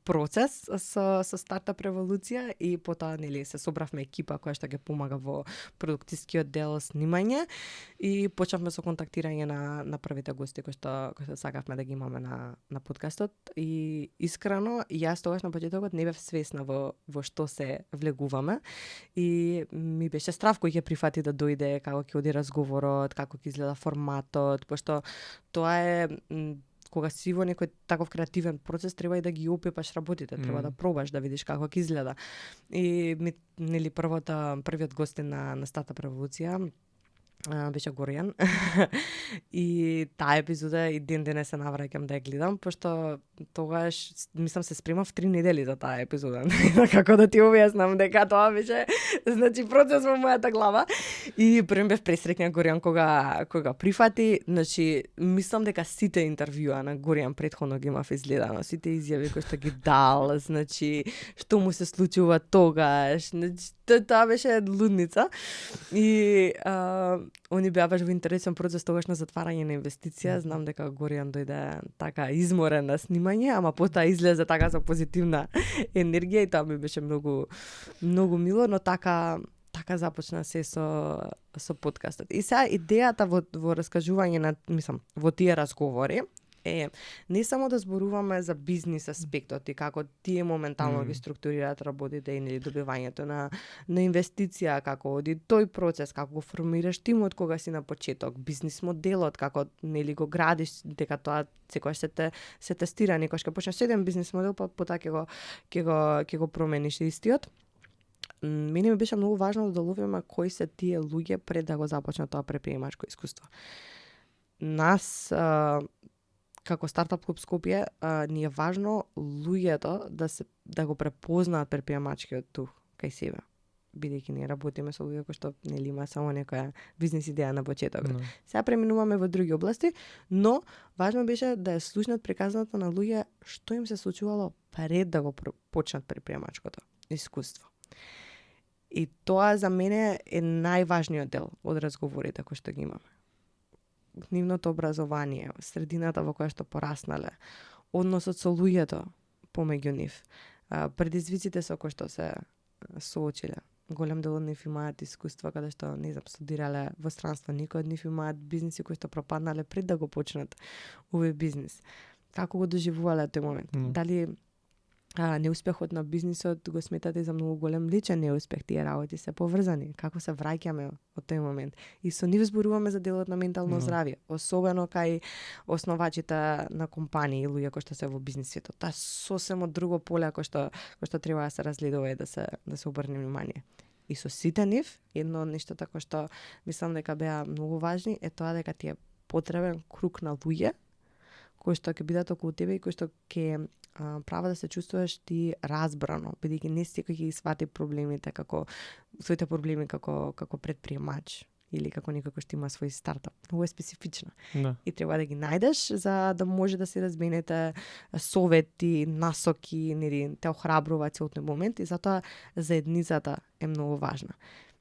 процес со Стартап револуција и потоа се собравме екипа која што ќе помага во продуктискиот дел, снимање и почнавме со контактирање на првите гости кои што сакавме да ги имаме на подкастот и искрено јас тогаш на почетокот не бев свесна во што се влегуваме и ми беше страв кој ќе прифати да дојде, како ќе оди разговорот, како ќе изгледа форматот, пошто тоа е кога си во некој таков креативен процес, треба и да ги опипаш работите, треба да пробаш да видиш како ќе изгледа. И првиот гостин на Стартап револуција беше Горијан. И таа епизода и ден денес се навраќам да ја гледам, пошто тогаш мислам се спремав 3 недели за таа епизода. Како да ти објаснам дека тоа беше процес во мојата глава. И првен бев пресреќна Горијан кога прифати, мислам дека сите интервјуа на Горијан претходно ги имав изгледано, сите изјави кои што ги дал, што му се случува тогаш, тоа беше лудница. И они беа баш во интересен процес тогаш на затварање на инвестиција. Знам дека Горијан дојде така изморен на снимање, ама потоа излезе така со позитивна енергија и тоа ми беше многу многу мило, но така започна се со подкастот. И сега идејата во раскажување во тие разговори е не само да зборуваме за бизнис аспектот и како тие моментално ги структурираат работите и добивањето на инвестиција, како оди тој процес, како го формираш тимот кога си на почеток, бизнис моделот, како го градиш, дека тоа секогаш се тестира, некогаш ќе почнеш еден бизнис модел, па потоа ќе го промениш истиот. Мене ми беше многу важно да доловиме кои се тие луѓе пред да го започнат тоа претприемачко искуство. Нас како Стартап клуб Скопје ни е важно луѓето да го препознаат претприемачкиот дух кај себе. Бидејќи ние работиме со луѓе кои што има само некоја бизнис идеја на почетокот. Сега преминуваме во други области, но важно беше да ја слушнат приказната на луѓе што им се случувало пред да го почнат претприемачкото искуство. И тоа за мене е најважниот дел од разговорите кои што ги имаме. Нивното образование, средината во која што пораснале, односот со луѓето помеѓу нив, предизвиците со кои што се соочиле. Голем дел од нив имаат искуства каде што студирале во странство, никој од нив имаат бизниси кои што пропаднале пред да го почнат овој бизнис. Како го доживувале тој момент? Дали неуспехот на бизнисот го сметате за многу голем личен неуспех, тие работи се поврзани, како се враќаме од тој момент. И со нив зборуваме за делот на ментално здравје, особено кај основачите на компании и луѓе кои што се во бизнисот. Тоа сосема друго поле кој што треба да се разгледува и да се обрне внимание. И со сите нив, едно од нештата кои што мислам дека беа многу важни е тоа дека ти е потребен круг на луѓе кои што ќе бидат околу тебе и кои што ќе права да се чувствуваш ти разбрано, бидејќи не секој ќе ги свати проблемите своите проблеми како претприемач или како некој кој што има свој стартап. Многу е специфично. И треба да ги најдеш за да може да се разменете совети, насоки, те охрабрува целотен момент и затоа заедницата е многу важна.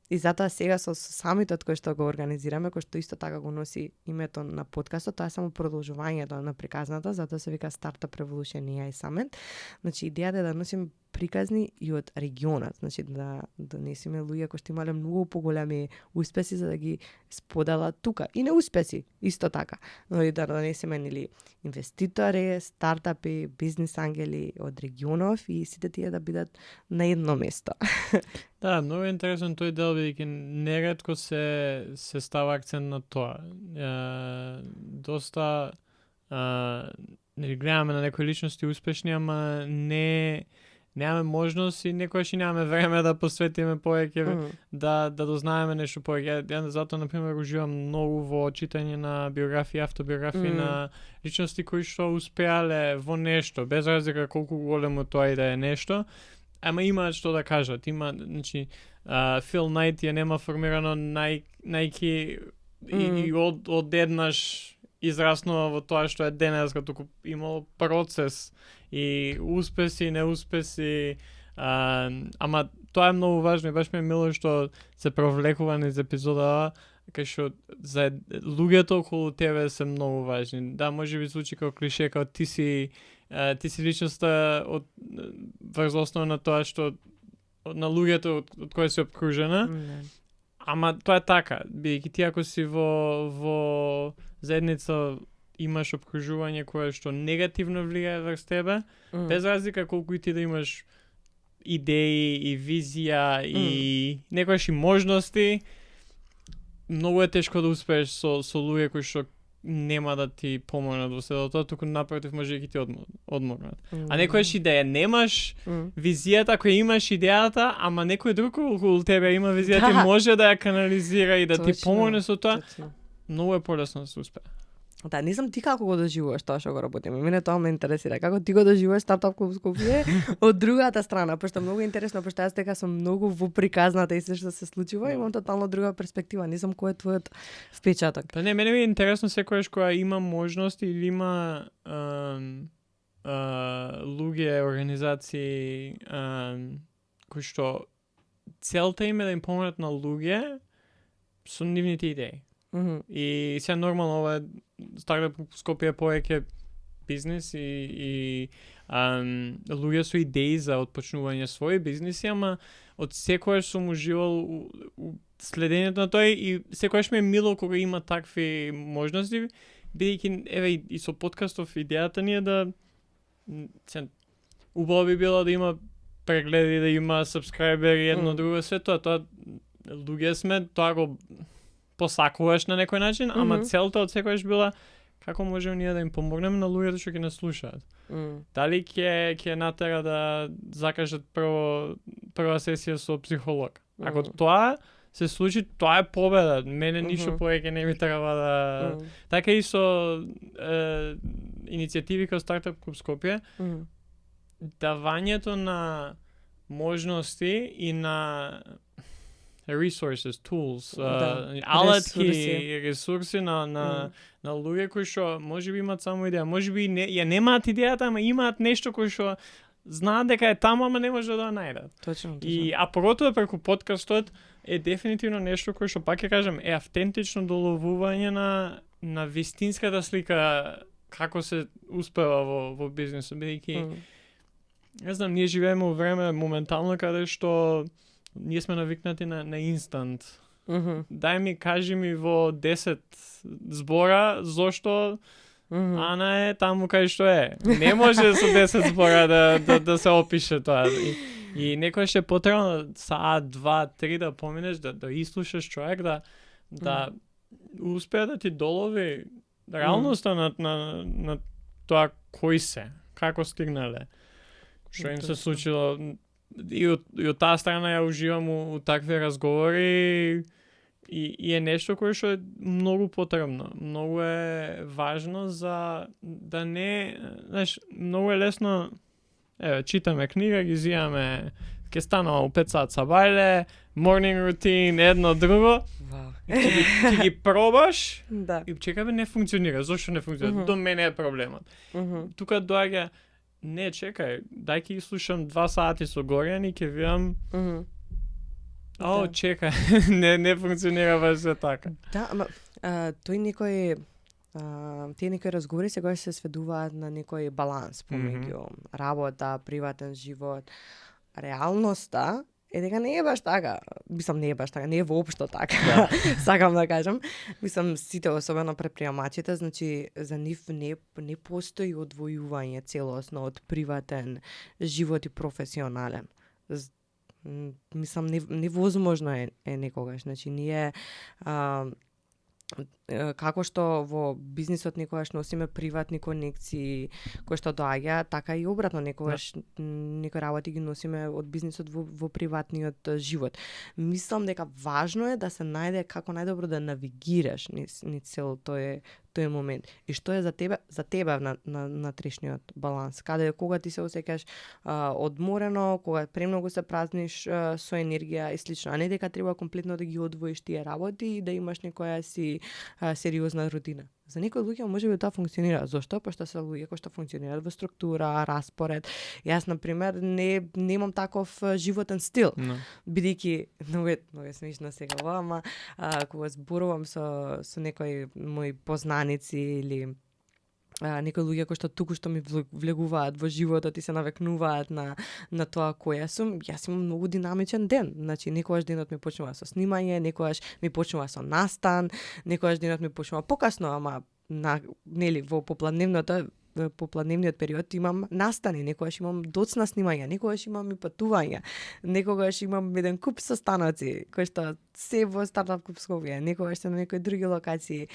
И затоа сега со самитот кој што го организираме, кој што исто така го носи името на подкастот, тоа е само продолжувањето на приказната, затоа се вика Startup Revolution AI Summit. Значи идејата е да носиме приказни и од регионот, значи да донесеме луѓе кои што имале многу поголеми успеси за да ги споделат тука и неуспеси исто така, но и да донесеме нели инвеститори, стартапи, бизнис ангели од регионов и сите тие да бидат на едно место. Да, многу е интересен тој дел, бидејќи неретко се става акцент на тоа. Доста нели гледаме на некои личности успешни, ама немаме можност и некогаш и немаме време да посветиме повеќе да дознаеме нешто повеќе. Ја затоа на пример уживам многу во читање на биографии, автобиографии на личности кои што успеале во нешто, без разлика колку големо тоа и да е нешто. Ама имаат што да кажат. Има, значи, Фил Найт ја нема формирано Nike и одеднаш израснува во тоа што е денес, като имало процес и успеси и неуспеси. Ама тоа е многу важно и баш ми е мило што се провлекува низ епизода кај што за луѓето околу тебе се многу важни. Да, може би звучи како клише, како ти си личноста врз основа на тоа што на луѓето од кои си обкружена. Ама тоа е така, бидејќи ти ако си во заедница имаш обкружување кое што негативно влијае врз тебе, без разлика колку и ти да имаш идеи и визија и некојаш и можности, многу е тешко да успееш со луѓе кои што нема да ти помогнат во седо тоа, туку напротив може да ти одмогнат. А некојаш и да ја немаш визијата, ако имаш идејата, ама некој друг околу тебе има визијата и може да ја канализира и да ти помогне со тоа, многу е полесно да се успее. Да, не знам ти како го доживуваш тоа што го работиме. Мене тоа ме интересира. Како ти го доживуваш Startup Club Скопје од другата страна, пошто многу интересно, пошто јас дека сум многу во приказната и се што се случува, имам тотално друга перспектива. Не знам кој е твојот впечаток. Па не, мене ми е интересно секојаш кога има можност или има луѓе, организации кои што целта им е да им помогнат на луѓе со нивните идеи. И сега нормално ова Startup Скопје повеќе бизнис и луѓе со идеи за отпочнување своји бизниси, ама од секојаш сум уживал у следењето на тој и секојаш ми е мило кога има такви можности, бидејќи еве и со подкастов идејата ни е да убаво би било да има прегледи, да има сабскрајбери, едно друго, све тоа луѓе сме, тоа го посакуваш на некој начин, ама целта од секојаш била како можеме ние да им помогнеме на луѓето што ќе нас слушаат. Дали ќе натера да закажат прва сесија со психолог. Ако тоа се случи, тоа е победа. Мене ништо повеќе не ми треба да... Така и со иницијативи како Startup Club Скопје, давањето на можности и на resources, tools, алатки, ресурси на луѓе кои што можеби имаат само идеја, можеби ја немаат идејата, ама имаат нешто кој што знаат дека е таму, ама не може да ја најдат. Точно. А поготово преку подкастот е дефинитивно нешто кој што пак ќе кажам е автентично доловување на вистинската слика како се успева во бизнисот, бидејќи не знам, ние живееме во време моментално каде што ние сме навикнати на инстант. Дај ми, кажи ми во 10 збора зошто Ана е таму кај што е. Не може со 10 збора да се опише тоа. И некој ще потребно саат, 2, 3 да поминеш, да изслушаш човек, да успее да ти долови реалноста на тоа кој се, како стигнале, што им се случило. И од таа страна ја уживам у такви разговори и е нешто кое што е многу потребно. Многу е важно за да не, знаеш, многу е лесно, еве, читаме книга, ги зијаме, ке станува у 5 сат сабајле, morning routine, едно друго. Ти ги пробаш и чекаме не функционира. Зошто не функционира? До мене е проблемот. Тука доаѓа не, чекај, дај ке ги слушам 2 сати со Горјан и ке видам О, чекај, не функционира баш за така. Да, ама тој некој тие некои разговори сега се сведуваат на некој баланс помеѓу работа, приватен живот, реалноста е дека не е баш така. Мислам, не е баш така, не е воопшто така. Да. Сакам да кажам. Мислам, сите, особено предприемачите, значи за нив не постои одвојување целосно од приватен живот и професионален. Мислам, невозможно е некогаш. Значи, ние како што во бизнисот некогаш носиме приватни конекции кои што доаѓа, така и обратно некогаш некои работи ги носиме од бизнисот во приватниот живот. Мислам дека важно е да се најде како најдобро да навигираш низ цел тој момент. И што е за тебе на трешниот баланс? Кога ти се осеќаш одморено, кога премногу се празниш со енергија и слично, а не дека треба комплетно да ги одвоиш тие работи и да имаш некоја си сериозна рутина. За некои луѓе можеби тоа функционира. Зошто? Пошто се луѓе кои што функционираат во структура, распоред. Јас на пример немам таков животен стил. Бидејќи многу смешно сега ова, ама кога зборувам со некои мои познаници или некои луѓе кои што туку што ми влегуваат во животот и се навекнуваат на тоа која сум, јас имам многу динамичен ден. Значи, некогаш денот ми почнува со снимање, некогаш ми почнува со настан, некогаш денот ми почнува покасно, ама во попладневниот период имам настани, некогаш имам доцна снимање, некогаш имам и патувања, некогаш имам еден куп состаноци кои што се во стартап клуб Скопје, некогаш се на некои други локации.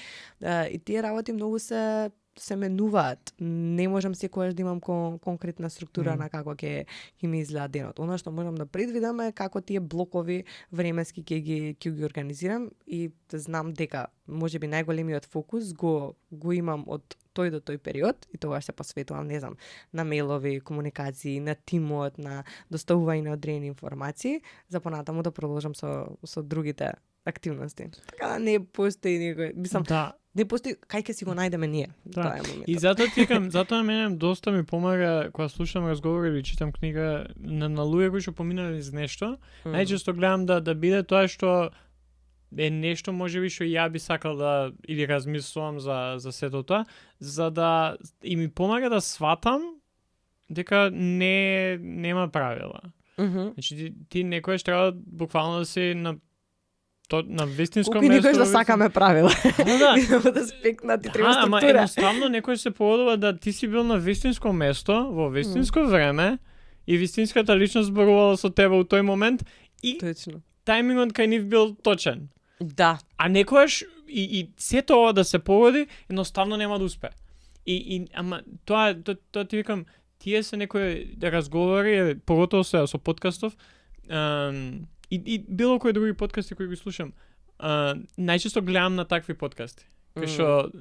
И тие работи многу се менуваат. Не можам секогаш да имам конкретна структура на како ќе ми изгледа денот. Она што можам да предвидам е како тие блокови временски ќе ги организирам и знам дека можеби најголемиот фокус го имам од тој до тој период и тогаш се посветувам, не знам, на мејлови, комуникации, на тимот, на доставување на одредени информации, за понатаму да продолжам со другите активности. Така не постои некој, мислам, не постои кај ќе си го најдеме ние. Тоа е моментот. И затоа на мене доста ми помага кога слушам разговори или читам книга на луѓе кои што поминале низ нешто. Најчесто гледам да биде тоа што е нешто можеби што ја би сакал да или размислувам за сето тоа, за да и ми помага да сватам дека нема правила. Значи ти некојаш треба буквално да си на вистинско место. Некојаш да сакаме правила. Да спекнати треба структура. Ама едноставно некој се поводува да ти си бил на вистинско место, во вистинско време и вистинската личност зборувала со тебе у тој момент и тајмингот кај нив бил точен. Да. А некојаш и сето ова да се погоди, едноставно нема да успе. Ама тоа ти викам, тие се некои разговори, поготово со подкастов, и било кои други подкасти кои ги слушам, најчесто гледам на такви подкасти. Кај што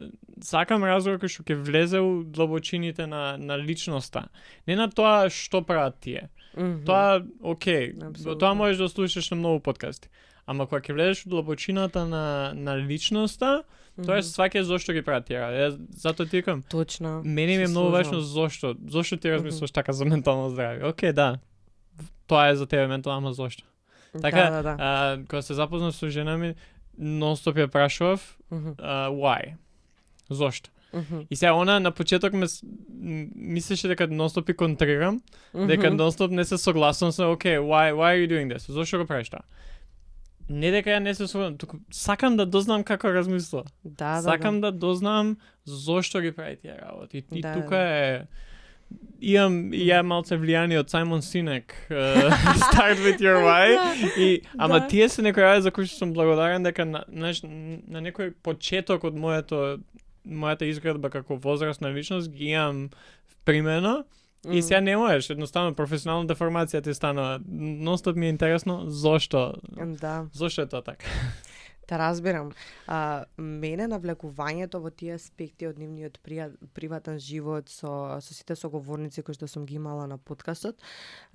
сакам разговор кај што ќе влезе у длабочините на личноста. Не на тоа што прават тие. Тоа, окей, тоа можеш да слушаш на многу подкасти. Ама кога ќе влезеш у длабочината на личноста, тоа е сваќаш зошто ги прават тие. Затоа ти викам, точно. Мене ми е многу важно зошто ти размислуваш така за ментално здравје. Окей, да. Тоа е за тебе ментално, ама зошто? Така, кога се запознав со жена ми, нон-стоп ја прашував why? Зошто? И сега она на почеток мислеше дека нон-стоп и контрирам, дека нон-стоп не се согласувам со okay, why are you doing this? Зошто го правиш тоа? Не дека ја не се согласувам, туку сакам да дознам како размислува. Сакам да дознам зошто ги прави тие работи. И тука е ја малце влијание од Сајмон Синек. Start with your why. Ама тие се некои работи за кои што сум благодарен дека на некој почеток од мојата изградба како возрастна личност ги имам примено. И сега не можеш, едноставно професионалната формација ти станува. Нон-стоп ми е интересно зошто. Зошто е тоа така? Те разбирам. Мене навлекувањето во тие аспекти од нивниот приватен живот со сите соговорници кои што сум ги имала на подкастот,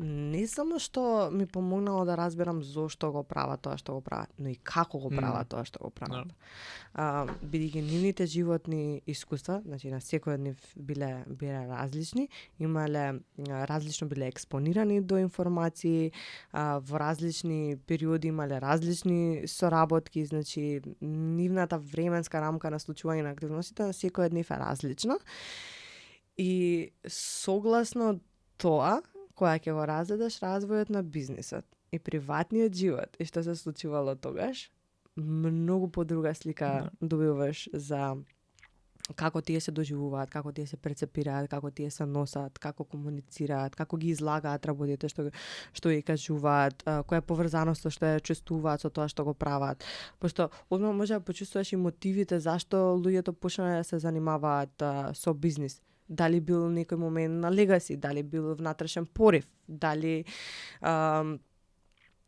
не само што ми помогнало да разберам зошто го прават тоа што го прават, но и како го прават тоа што го прават. Бидејќи нивните животни искуства, значи на секој од нив биле различни, имале различно биле експонирани до информации, во различни периоди имале различни соработки, значи нивната временска рамка на случување на активностите на секој од нив е различна. И согласно тоа, која ќе го разгледаш развојот на бизнисот и приватниот живот и што се случувало тогаш, многу подруга слика добиваш за како тие се доживуваат, како тие се перцепираат, како тие се носат, како комуницираат, како ги излагаат работите што ги кажуваат, која е поврзаноста што ја чувствуваат со тоа што го прават. Пошто одма може да почувствуваш и мотивите зашто луѓето почнале да се занимаваат со бизнис. Дали бил некој момент на легаси, дали бил внатрешен порив, дали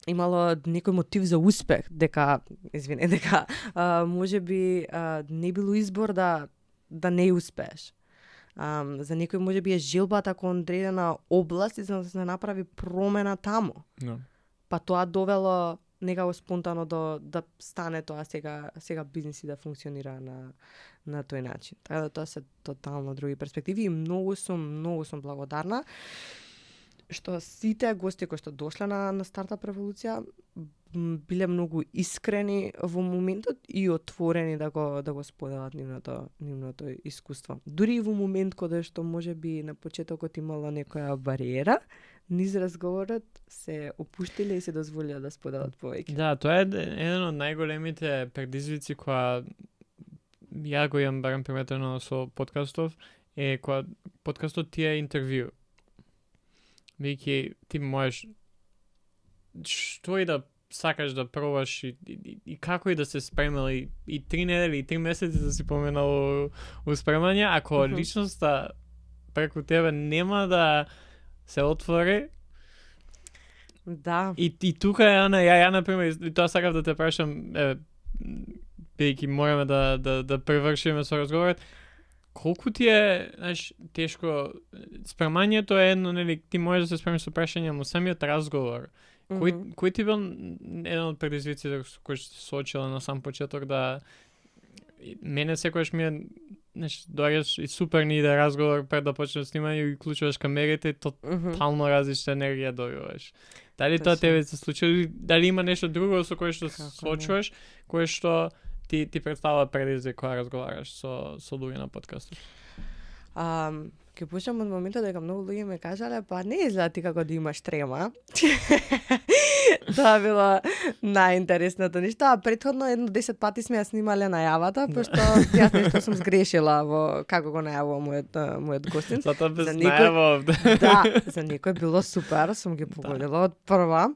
имало некој мотив за успех, дека можеби не било избор да не успееш. За некој можеби е желбата кон одредена област и за да се направи промена таму. Па тоа довело некако спонтано да стане тоа сега бизнис и да функционира на тој начин. Така да тоа се тотално други перспективи и многу сум благодарна што сите гости кои што дошле на Стартап Револуција биле многу искрени во моментот и отворени да го споделат нивното искуство. Дури и во момент кога што можеби на почетокот имало некоја бариера, низ разговорот се опуштиле и се дозволиле да споделат повеќе. Да, тоа е еден од најголемите предизвици која ја го имам барем приметено со подкастов, е која подкастот ти е интервју. Веќе ти можеш што и да сакаш да пробаш и како и да се спремал и 3 недели и 3 месеци да си поменал у спремање, ако личноста преку тебе нема да се отвори. Да. И тука е ја например, и тоа сакав да те прашам, бидејќи мораме да превршиме со разговорот. Колку ти е, знаеш, тешко спремањето е едно, нели, ти можеш да се спремиш со прашање, но самиот разговор. Кој ти бил еден од предизвиците кои што се соочила на сам почеток да мене секогаш ми е, знаеш, доаѓаш и супер ни иде разговор пред да почнеш снимање и уклучуваш камерите и тотално различна енергија добиваш. Дали тоа тебе се случило, дали има нешто друго со кое што се соочуваш, кое што ти представува предизвик кога разговараш со луѓе на подкастот? Ке почнам од моментот дека многу луѓе ме кажале, па не изгледа ти како да имаш трема. Тоа било најинтересното нешто. А претходно 10 пати сме ја снимале најавата, пошто јас нешто сум сгрешила во како го најавува мојот гостин. Затоа без најава овде. Да, за некој било супер, сум ги погодила од прва.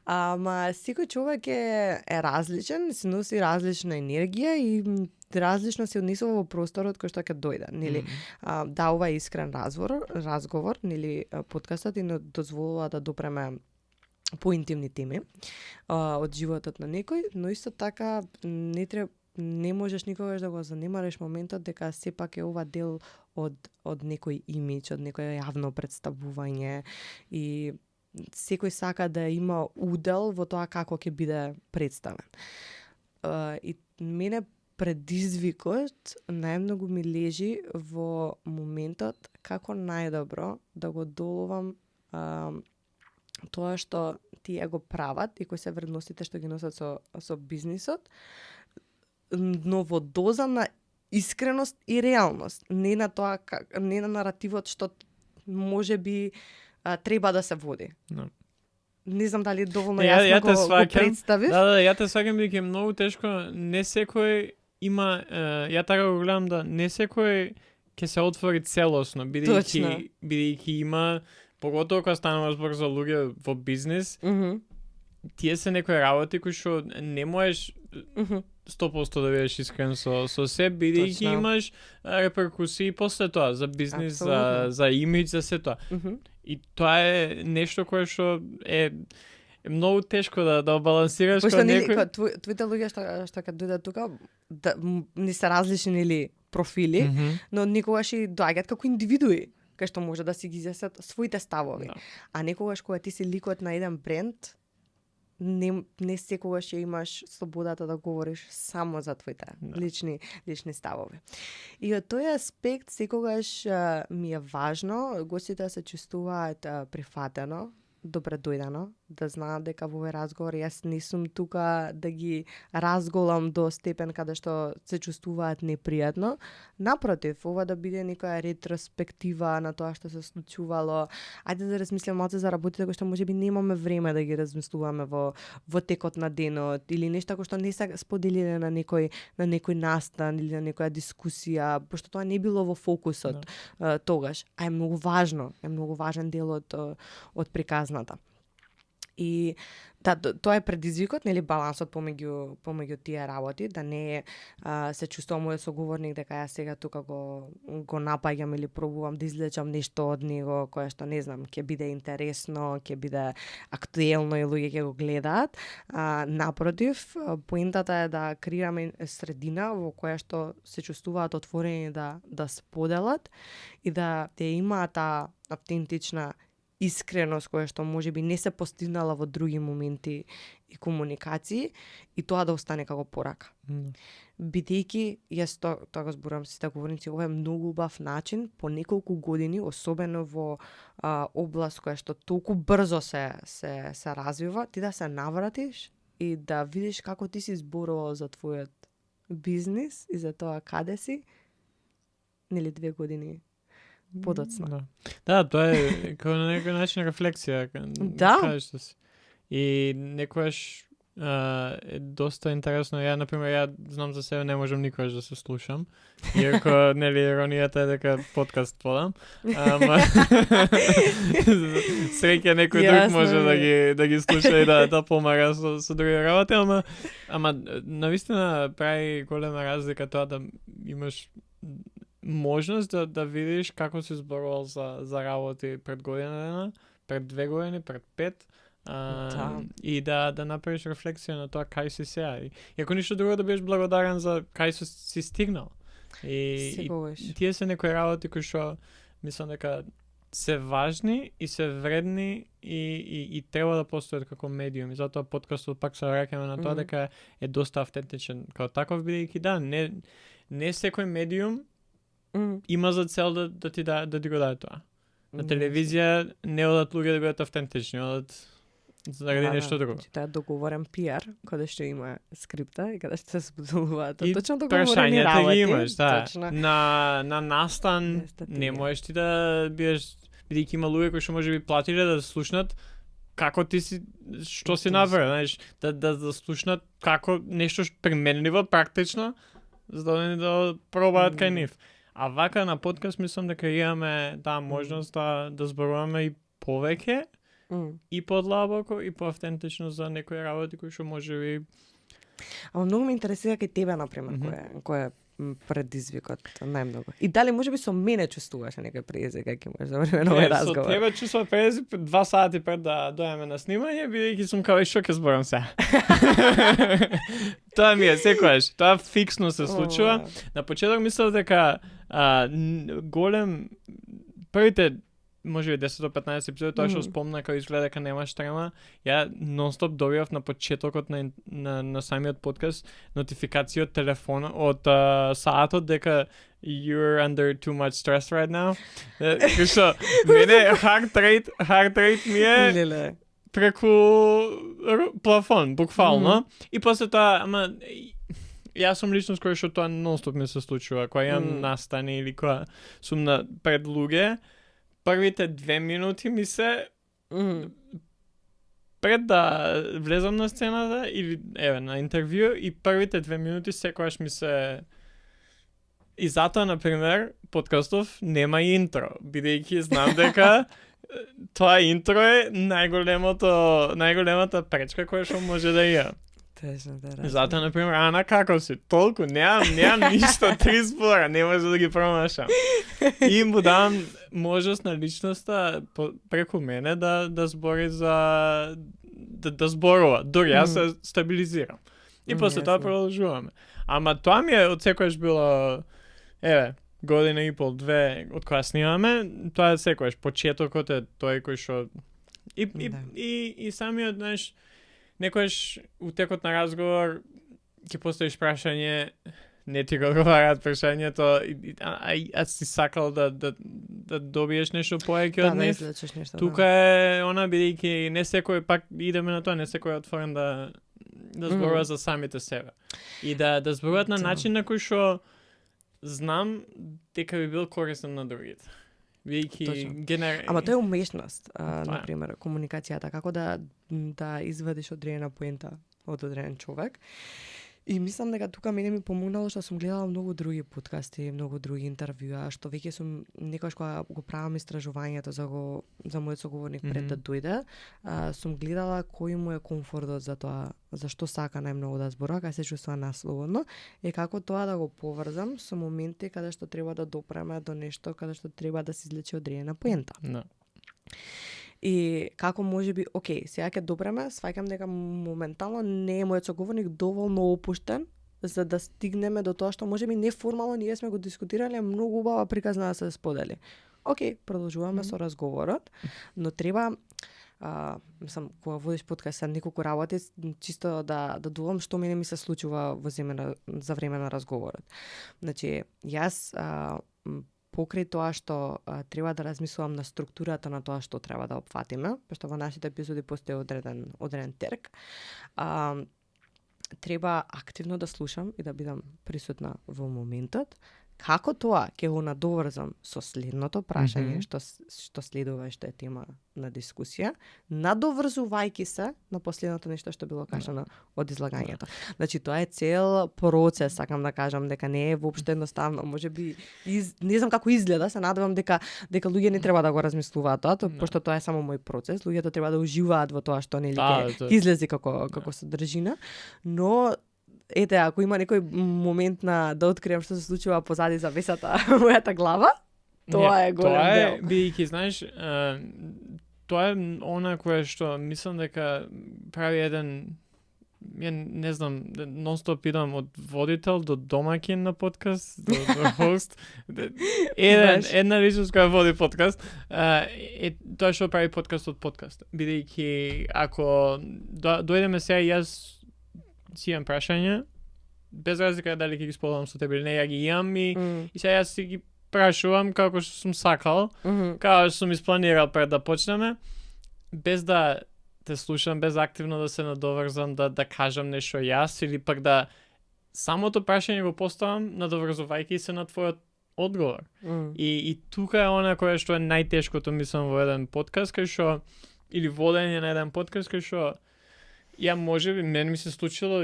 Ама секој човек е различен, се носи различна енергија и различно се однесува во просторот кој што ќе дојде, нели? Да, ова е искрен разговор, нели, подкастот и дозволува да допреме поинтимни теми од животот на некој, но исто така не можеш никогаш да го занемариш моментот дека сепак е ова дел од некој имидж, од некој јавно представување и секој сака да има удел во тоа како ќе биде представен. И мене предизвикот најмногу ми лежи во моментот како најдобро да го доловам тоа што тие го прават и кои се вредностите што ги носат со бизнисот, но во доза на искреност и реалност, не на тоа не на наративот што можеби треба да се води. No. Не знам дали доволно јасно го представив. Да, ја те сваќам бидејќи е многу тешко, не секој има, ја така го гледам да не секој ќе се отвори целосно, бидејќи има, поготово кога станува збор за луѓе во бизнис, тие се некои работи кои што не можеш 100% да бидеш искрен со себе, бидејќи имаш реперкусии после тоа за бизнис, за имидж, за се тоа. И тоа е нешто кое што е е многу тешко да балансираш Пошто кон нели некој. твоите луѓе што кога дојдат тука не се различни или профили, но никогаш и доаѓаат како индивидуи, кај што може да си ги изјаснат своите ставови. Да. А некогаш кога ти си ликот на еден бренд, не секогаш ја имаш слободата да говориш само за твоите лични ставови. И од тој аспект секогаш ми е важно гостите да се чувствуваат прифатено, добре дојдено, да знаат дека во овој разговор јас не сум тука да ги разголам до степен каде што се чувствуваат непријатно. Напротив, ова да биде некоја ретроспектива на тоа што се случувало. Ајде да размислиме малку за работите кои што можеби немаме време да ги размислуваме во текот на денот или нешто кои што не се споделиле на некој настан или на некоја дискусија, пошто тоа не било во фокусот тогаш. А е многу важен дел од приказната. И да, тоа е предизвикот, нели, балансот помеѓу тие работи, да не се чувствувам мојот соговорник дека јас сега тука го напаѓам или пробувам да извлечам нешто од него кое што не знам, ќе биде интересно, ќе биде актуелно и луѓе ќе го гледаат. Напротив, поентата е да креираме средина во која што се чувствуваат отворени да споделат и да имаат таа автентична искреност која што можеби не се постигнала во други моменти и комуникации и тоа да остане како порака. Бидејќи јас тоа го зборувам сите говорници, ова е многу убав начин по неколку години, особено во област која што толку брзо се развива, ти да се навратиш и да видиш како ти си зборувал за твојот бизнис и за тоа каде си, нели 2 години подоцна. Да, тоа е како на некој начин рефлексија. Да. Кажеш што си. И некојаш е доста интересно. Ја, например, знам за себе не можам никогаш да се слушам. Иако, нели, иронијата е дека подкаст подам. Ама среќа некој друг може да ги слуша и да помага со други работи, ама навистина прави голема разлика тоа да имаш можност да видиш како си зборувал за работи пред година дена, пред 2 години, пред 5, и да направиш рефлексија на тоа кај си сега. И ако ништо друго да бидеш благодарен за кај си стигнал. И тие се некои работи кои што мислам дека се важни и се вредни и треба да постојат како медиум. И затоа подкастот пак се враќаме на тоа дека е доста автентичен како таков, бидејќи да, не секој медиум има за цел да ти го даде тоа. На телевизија не одат луѓе да бидат автентични, одат заради нешто друго. Тоа е договорен пиар, каде што има скрипта и каде што се споделуваат точно договорени работи. Ги имаш, да. На настан не можеш ти да бидеш, бидејќи има луѓе кои што можеби платиле да слушнат како ти си, што си направил, знаеш, да слушнат како нешто применливо, практично, за да пробаат кај нив. А вака на подкаст мислам дека имаме таа можност да зборуваме и повеќе, и подлабоко, и поавтентично за некои работи кои што можеби. Ама многу ме интересира кај тебе, например, кој е предизвикот најмногу. И дали можеби со мене чувствуваш некој предизвик кај можеш да време на овој разговор? Со тебе чувствувам предизвик 2 сати пред да дојдеме на снимање, бидејќи сум као што ќе зборам сега. Тоа ми е секогаш, тоа фиксно се случува. На почеток мислев дека голем првите можеби 10 до 15 епизоди, тоа што спомна кога изгледа дека немаш трема, ја нонстоп добивав на почетокот на самиот подкаст нотификација од телефона, од саатот дека you're under too much stress right now. Што мене heart rate ми е преку плафон, буквално. И после тоа, ама јас сум личност која што тоа нонстоп ми се случува, кога јам настани или кога сум пред луѓе. Првите 2 минути ми се пред да влезам на сцената или на интервју, и првите 2 минути секогаш ми се. И затоа, например, подкастов нема интро, бидејќи знам дека тоа интро е најголемата пречка која што може да има. Затоа, например, Ана, како си? Толку, неам ништо, 3 збора, не може да ги промашам. И му давам можност на личноста преку мене да збори да зборува. Дури јас се стабилизирам. И после тоа продолжуваме. Ама тоа ми е од секојаш било година и пол, две од која снимаме, тоа е секојаш почетокот е тој кој што и самиот, знаеш, некојаш у текот на разговор ќе постоиш прашање, не ти го одговараат прашањето, а си сакал да добиеш нешто повеќе од нив. Тука е она, бидејќи не секој, пак идеме на тоа, не секој е отворен да зборува за самите себе. И да зборуваат на начин на кој што знам дека би бил корисен на другите. Ама тоа е умешност, например, комуникацијата, како да извадиш одредена поента од одреден човек. И мислам дека тука мене ми помогнало што сум гледала многу други подкасти, многу други интервјуа, што веќе сум некогаш кога го правам истражувањето за мојот соговорник пред да дојде, сум гледала кој му е комфортот за тоа, за што сака најмногу да зборува, кај се чувствува наслободно, и како тоа да го поврзам со моменти каде што треба да допреме до нешто, каде што треба да се извлече одредена поента. И како можеби, сега ќе допреме, сваќам дека моментално не е мојот соговорник доволно опуштен за да стигнеме до тоа што можеби неформално ние сме го дискутирале, многу убава приказна да се сподели. Продолжуваме со разговорот, но треба мислам, кога водиш подкаст за неколку работи, чисто да дувам што мене ми се случува за време на разговорот. Значи, јас покрај тоа што треба да размислувам на структурата на тоа што треба да опфатиме, пошто во нашите епизоди постои одреден терк, треба активно да слушам и да бидам присутна во моментот. Како тоа ќе го надоврзам со следното прашање, што следува, што е тема на дискусија, надоврзувајќи се на последното нешто што било кажано од излагањето. Значи, тоа е цел процес, сакам да кажам, дека не е воопшто едноставно. Можеби, не знам како изгледа, се надевам дека луѓе не треба да го размислуваат тоа, пошто тоа е само мој процес. Луѓето треба да уживаат во тоа што нели ќе излези како содржина, но ете, ако има некој момент да откриам што се случува позади завесата мојата глава, тоа е голем дел. Тоа е, бидејќи, знаеш, тоа е она кое што мислам дека прави ја не знам, нон-стоп идам од водител до домакин на подкаст, до хост. Една личност која води подкаст, тоа што прави подкаст од подкаст. Бидејќи, ако дојдеме сега и јас си имам прашања, без разлика дали ќе ги споделам со тебе или не, ја ги имам и сега јас си ги прашувам како што сум сакал, како што сум испланирал пред да почнеме, без да те слушам, без активно да се надоврзам, да кажам нешто јас или пак да самото прашање го поставам надоврзувајќи се на твојот одговор. И тука е она кое што е најтешкото, мислам, во еден подкаст, кај што или водење на еден подкаст, кај што можеби, мене ми се случило,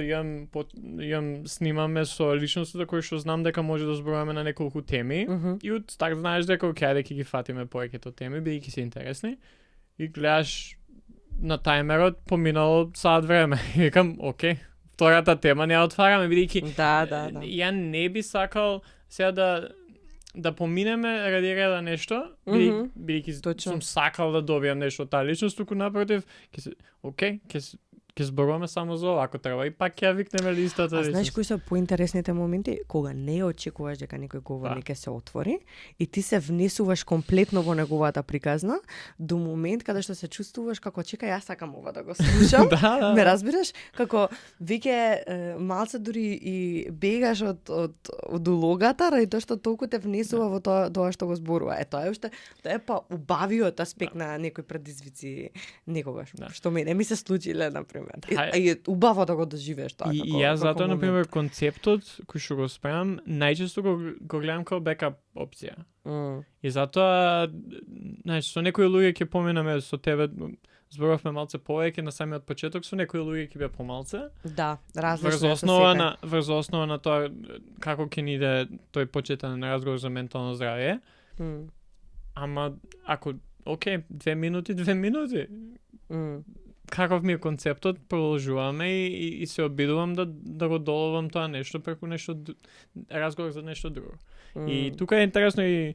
снимаме со личностите кои што знам дека може да зборуваме на неколку теми и од старт знаеш дека ќе ги фатиме повеќето теми, бидејќи се интересни и гледаш на тајмерот поминало саат време. И викам, втората тема не ја отвараме, бидејќи ја не би сакал сега да поминеме ради реда нешто, бидејќи сум сакал да добијам нешто од таа личност, туку напротив, ќе зборуваме само за ова, ако треба и пак ќе викнеме листата. А знаеш кои се поинтересните моменти? Кога не очекуваш дека некој говорник ќе се отвори и ти се внесуваш комплетно во неговата приказна, до момент каде што се чувствуваш како чекај, јас сакам ова да го слушам. Ме разбираш? Како веќе малце дури и бегаш од улогата, ради тоа што толку те внесува во тоа што го зборува. Тоа е па убавиот аспект на некои предизвици некогаш. Што мене ми се случиле, например. И убаво да го доживееш тоа. И јас затоа, например, концептот кој што го спремам, најчесто го гледам како бекап опција. И затоа, знаеш, со некои луѓе ќе поминаме со тебе, зборавме малце повеќе на самиот почеток, со некои луѓе ќе беа помалце. Да, различно е. Врз основа на тоа како ќе ни иде тој почетен разговор за ментално здравје. Ама ако 2 минути. Каков ми е концептот, продолжуваме и се обидувам да го доловам тоа нешто преку нешто разговор за нешто друго. И тука е интересно и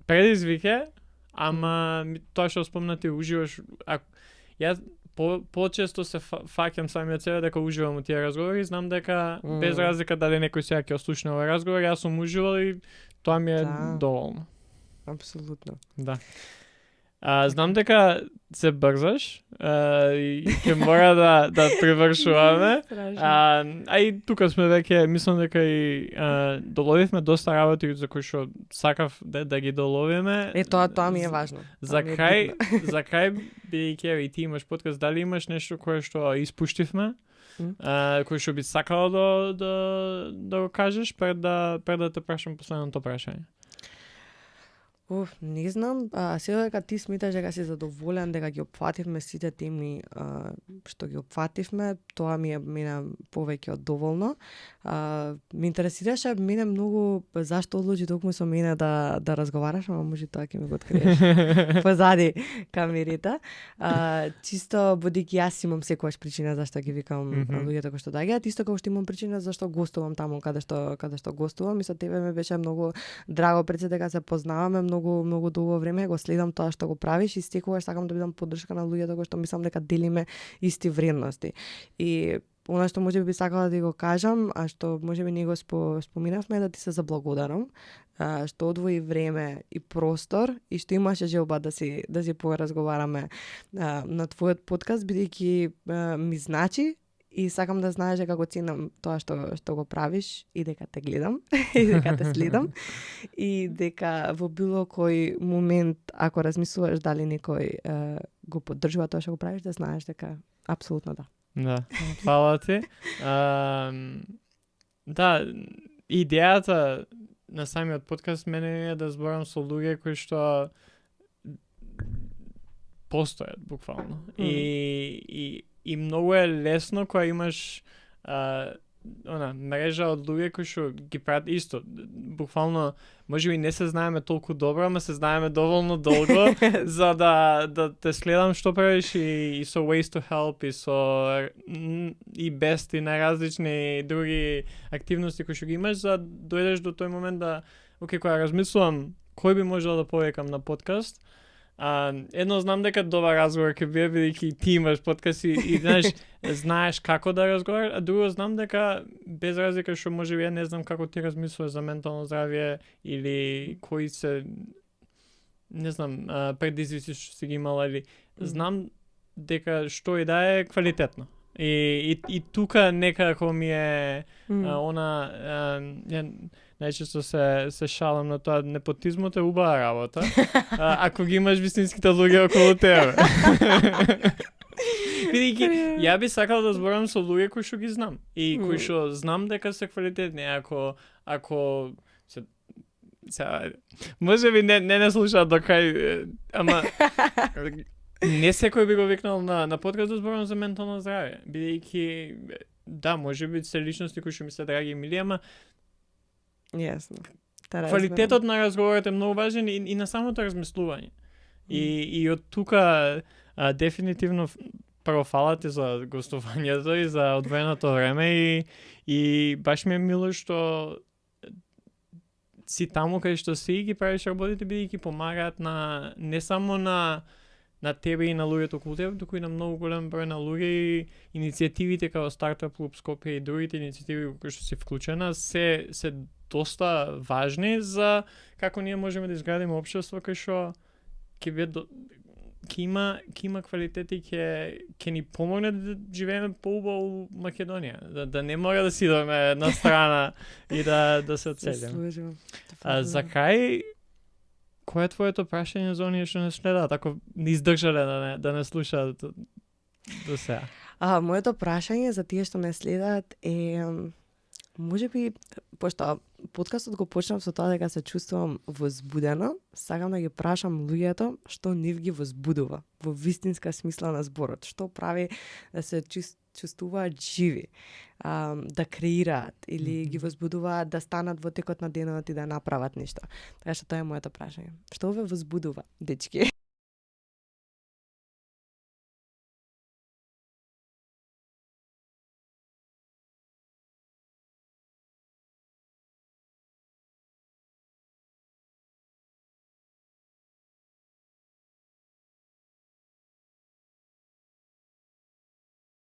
предизвик е, ама тоа што спомнати уживаш, јас почесто се фаќам самиот себе дека уживам у тие разговори, знам дека без разлика дали некој сега ќе ослушне овој разговор, јас сум уживал и тоа ми е доволно. Апсолутно. Да. Знам дека се брзаш и ќе мора да привршуваме. И тука сме веќе, мислам дека и доловивме доста работи за кои што сакав да ги доловиме. Тоа ми е важно. За крај бидејќи и ти имаш подкаст, дали имаш нешто кое што испуштивме? Кој што би сакала да го кажеш пред да те прашам последното прашање? Не знам, сега дека ти смиташ дека си задоволен, дека ги опфативме сите теми што ги опфативме, тоа ми е мене повеќе од доволно. Ме интересираше мене многу зашто одлучи токму со мене да разговараш, ама може тоа ќе ми го откриеш позади камерите. Чисто бидејќи јас имам секогаш причина зашто ги викам луѓето кои што доаѓаат, исто како што имам причина зашто гостувам таму каде што гостувам, и со тебе ми беше многу драго пред се дека се познаваме многу долго време, го следам тоа што го правиш и секогаш сакам да бидам поддршка на луѓето кои што мислам дека делиме исти вредности. И она што можеби би сакала да ти го кажам, а што можеби не го споминавме, да ти се заблагодарам, што одвои време и простор и што имаше желба да си поразговараме на твојот подкаст, бидејќи ми значи. И сакам да знаеш дека го ценам тоа што го правиш и дека те гледам и дека те следам и дека во било кој момент ако размислуваш дали некој го поддржува тоа што го правиш, да знаеш дека апсолутно да. Да, фала ти. Да, идејата на самиот подкаст мене е да зборам со луѓе кои што постојат буквално. И многу е лесно кога имаш мрежа од луѓе кои што ги прават исто. Буквално, можеби не се знаеме толку добро, ама се знаеме доволно долго за да те следам што правиш и со Ways to Help и Best и најразлични други активности кои што ги имаш, за дојдеш до тој момент да, кога размислувам кој би можел да повикам на подкаст. Едно знам дека добар разговор ќе биде бидејќи ти имаш подкаст и знаеш како да разговараш, а друго знам дека без разлика што можеби ја не знам како ти размислуваш за ментално здравје или кои се не знам предизвици што си ги имала, или знам дека што и да е квалитетно. И тука некако ми е најчесто се шалам на тоа, непотизмот е убава работа, ако ги имаш вистинските луѓе околу тебе. Бидејќи ја би сакал да зборам со луѓе кои што ги знам и кои што знам дека се квалитетни. Ако може би не слушаат до крај, ама не секој би го викнал на подкаст да зборам за ментално здравје, бидејќи да, може би се личности кои што ми се драги и мили, ама Јасно. Квалитетот на разговорот е многу важен и на самото размислување. И од тука дефинитивно прво фала ти за гостувањето и за одвоеното време и баш ми е мило што си таму кај што си ги правиш работите, бидејќи помагаат не само на тебе и на луѓето околу тебе, туку и на многу голем број на луѓе и иницијативите како Startup Club Скопје и другите иницијативи кои што си вклучена се доста важни за како ние можеме да изградиме општество кај што ќе има квалитет и ќе ни помогне да живееме поубаво у Македонија, да не мора да сидиме на страна и да се одселиме. За крај, кој е твоето прашање за оние што не следат, ако не издржале да не слушаат до сега? Моето прашање за тие што не следат е можеби, пошто подкастот го почнав со тоа дека се чувствувам возбудено, сакам да ги прашам луѓето што нив ги возбудува во вистинска смисла на зборот, што прави да се чувствуваат живи, да креираат или ги возбудуваат да станат во текот на денот и да направат нешто. Така што тоа е моето прашање. Што ве возбудува, дечки?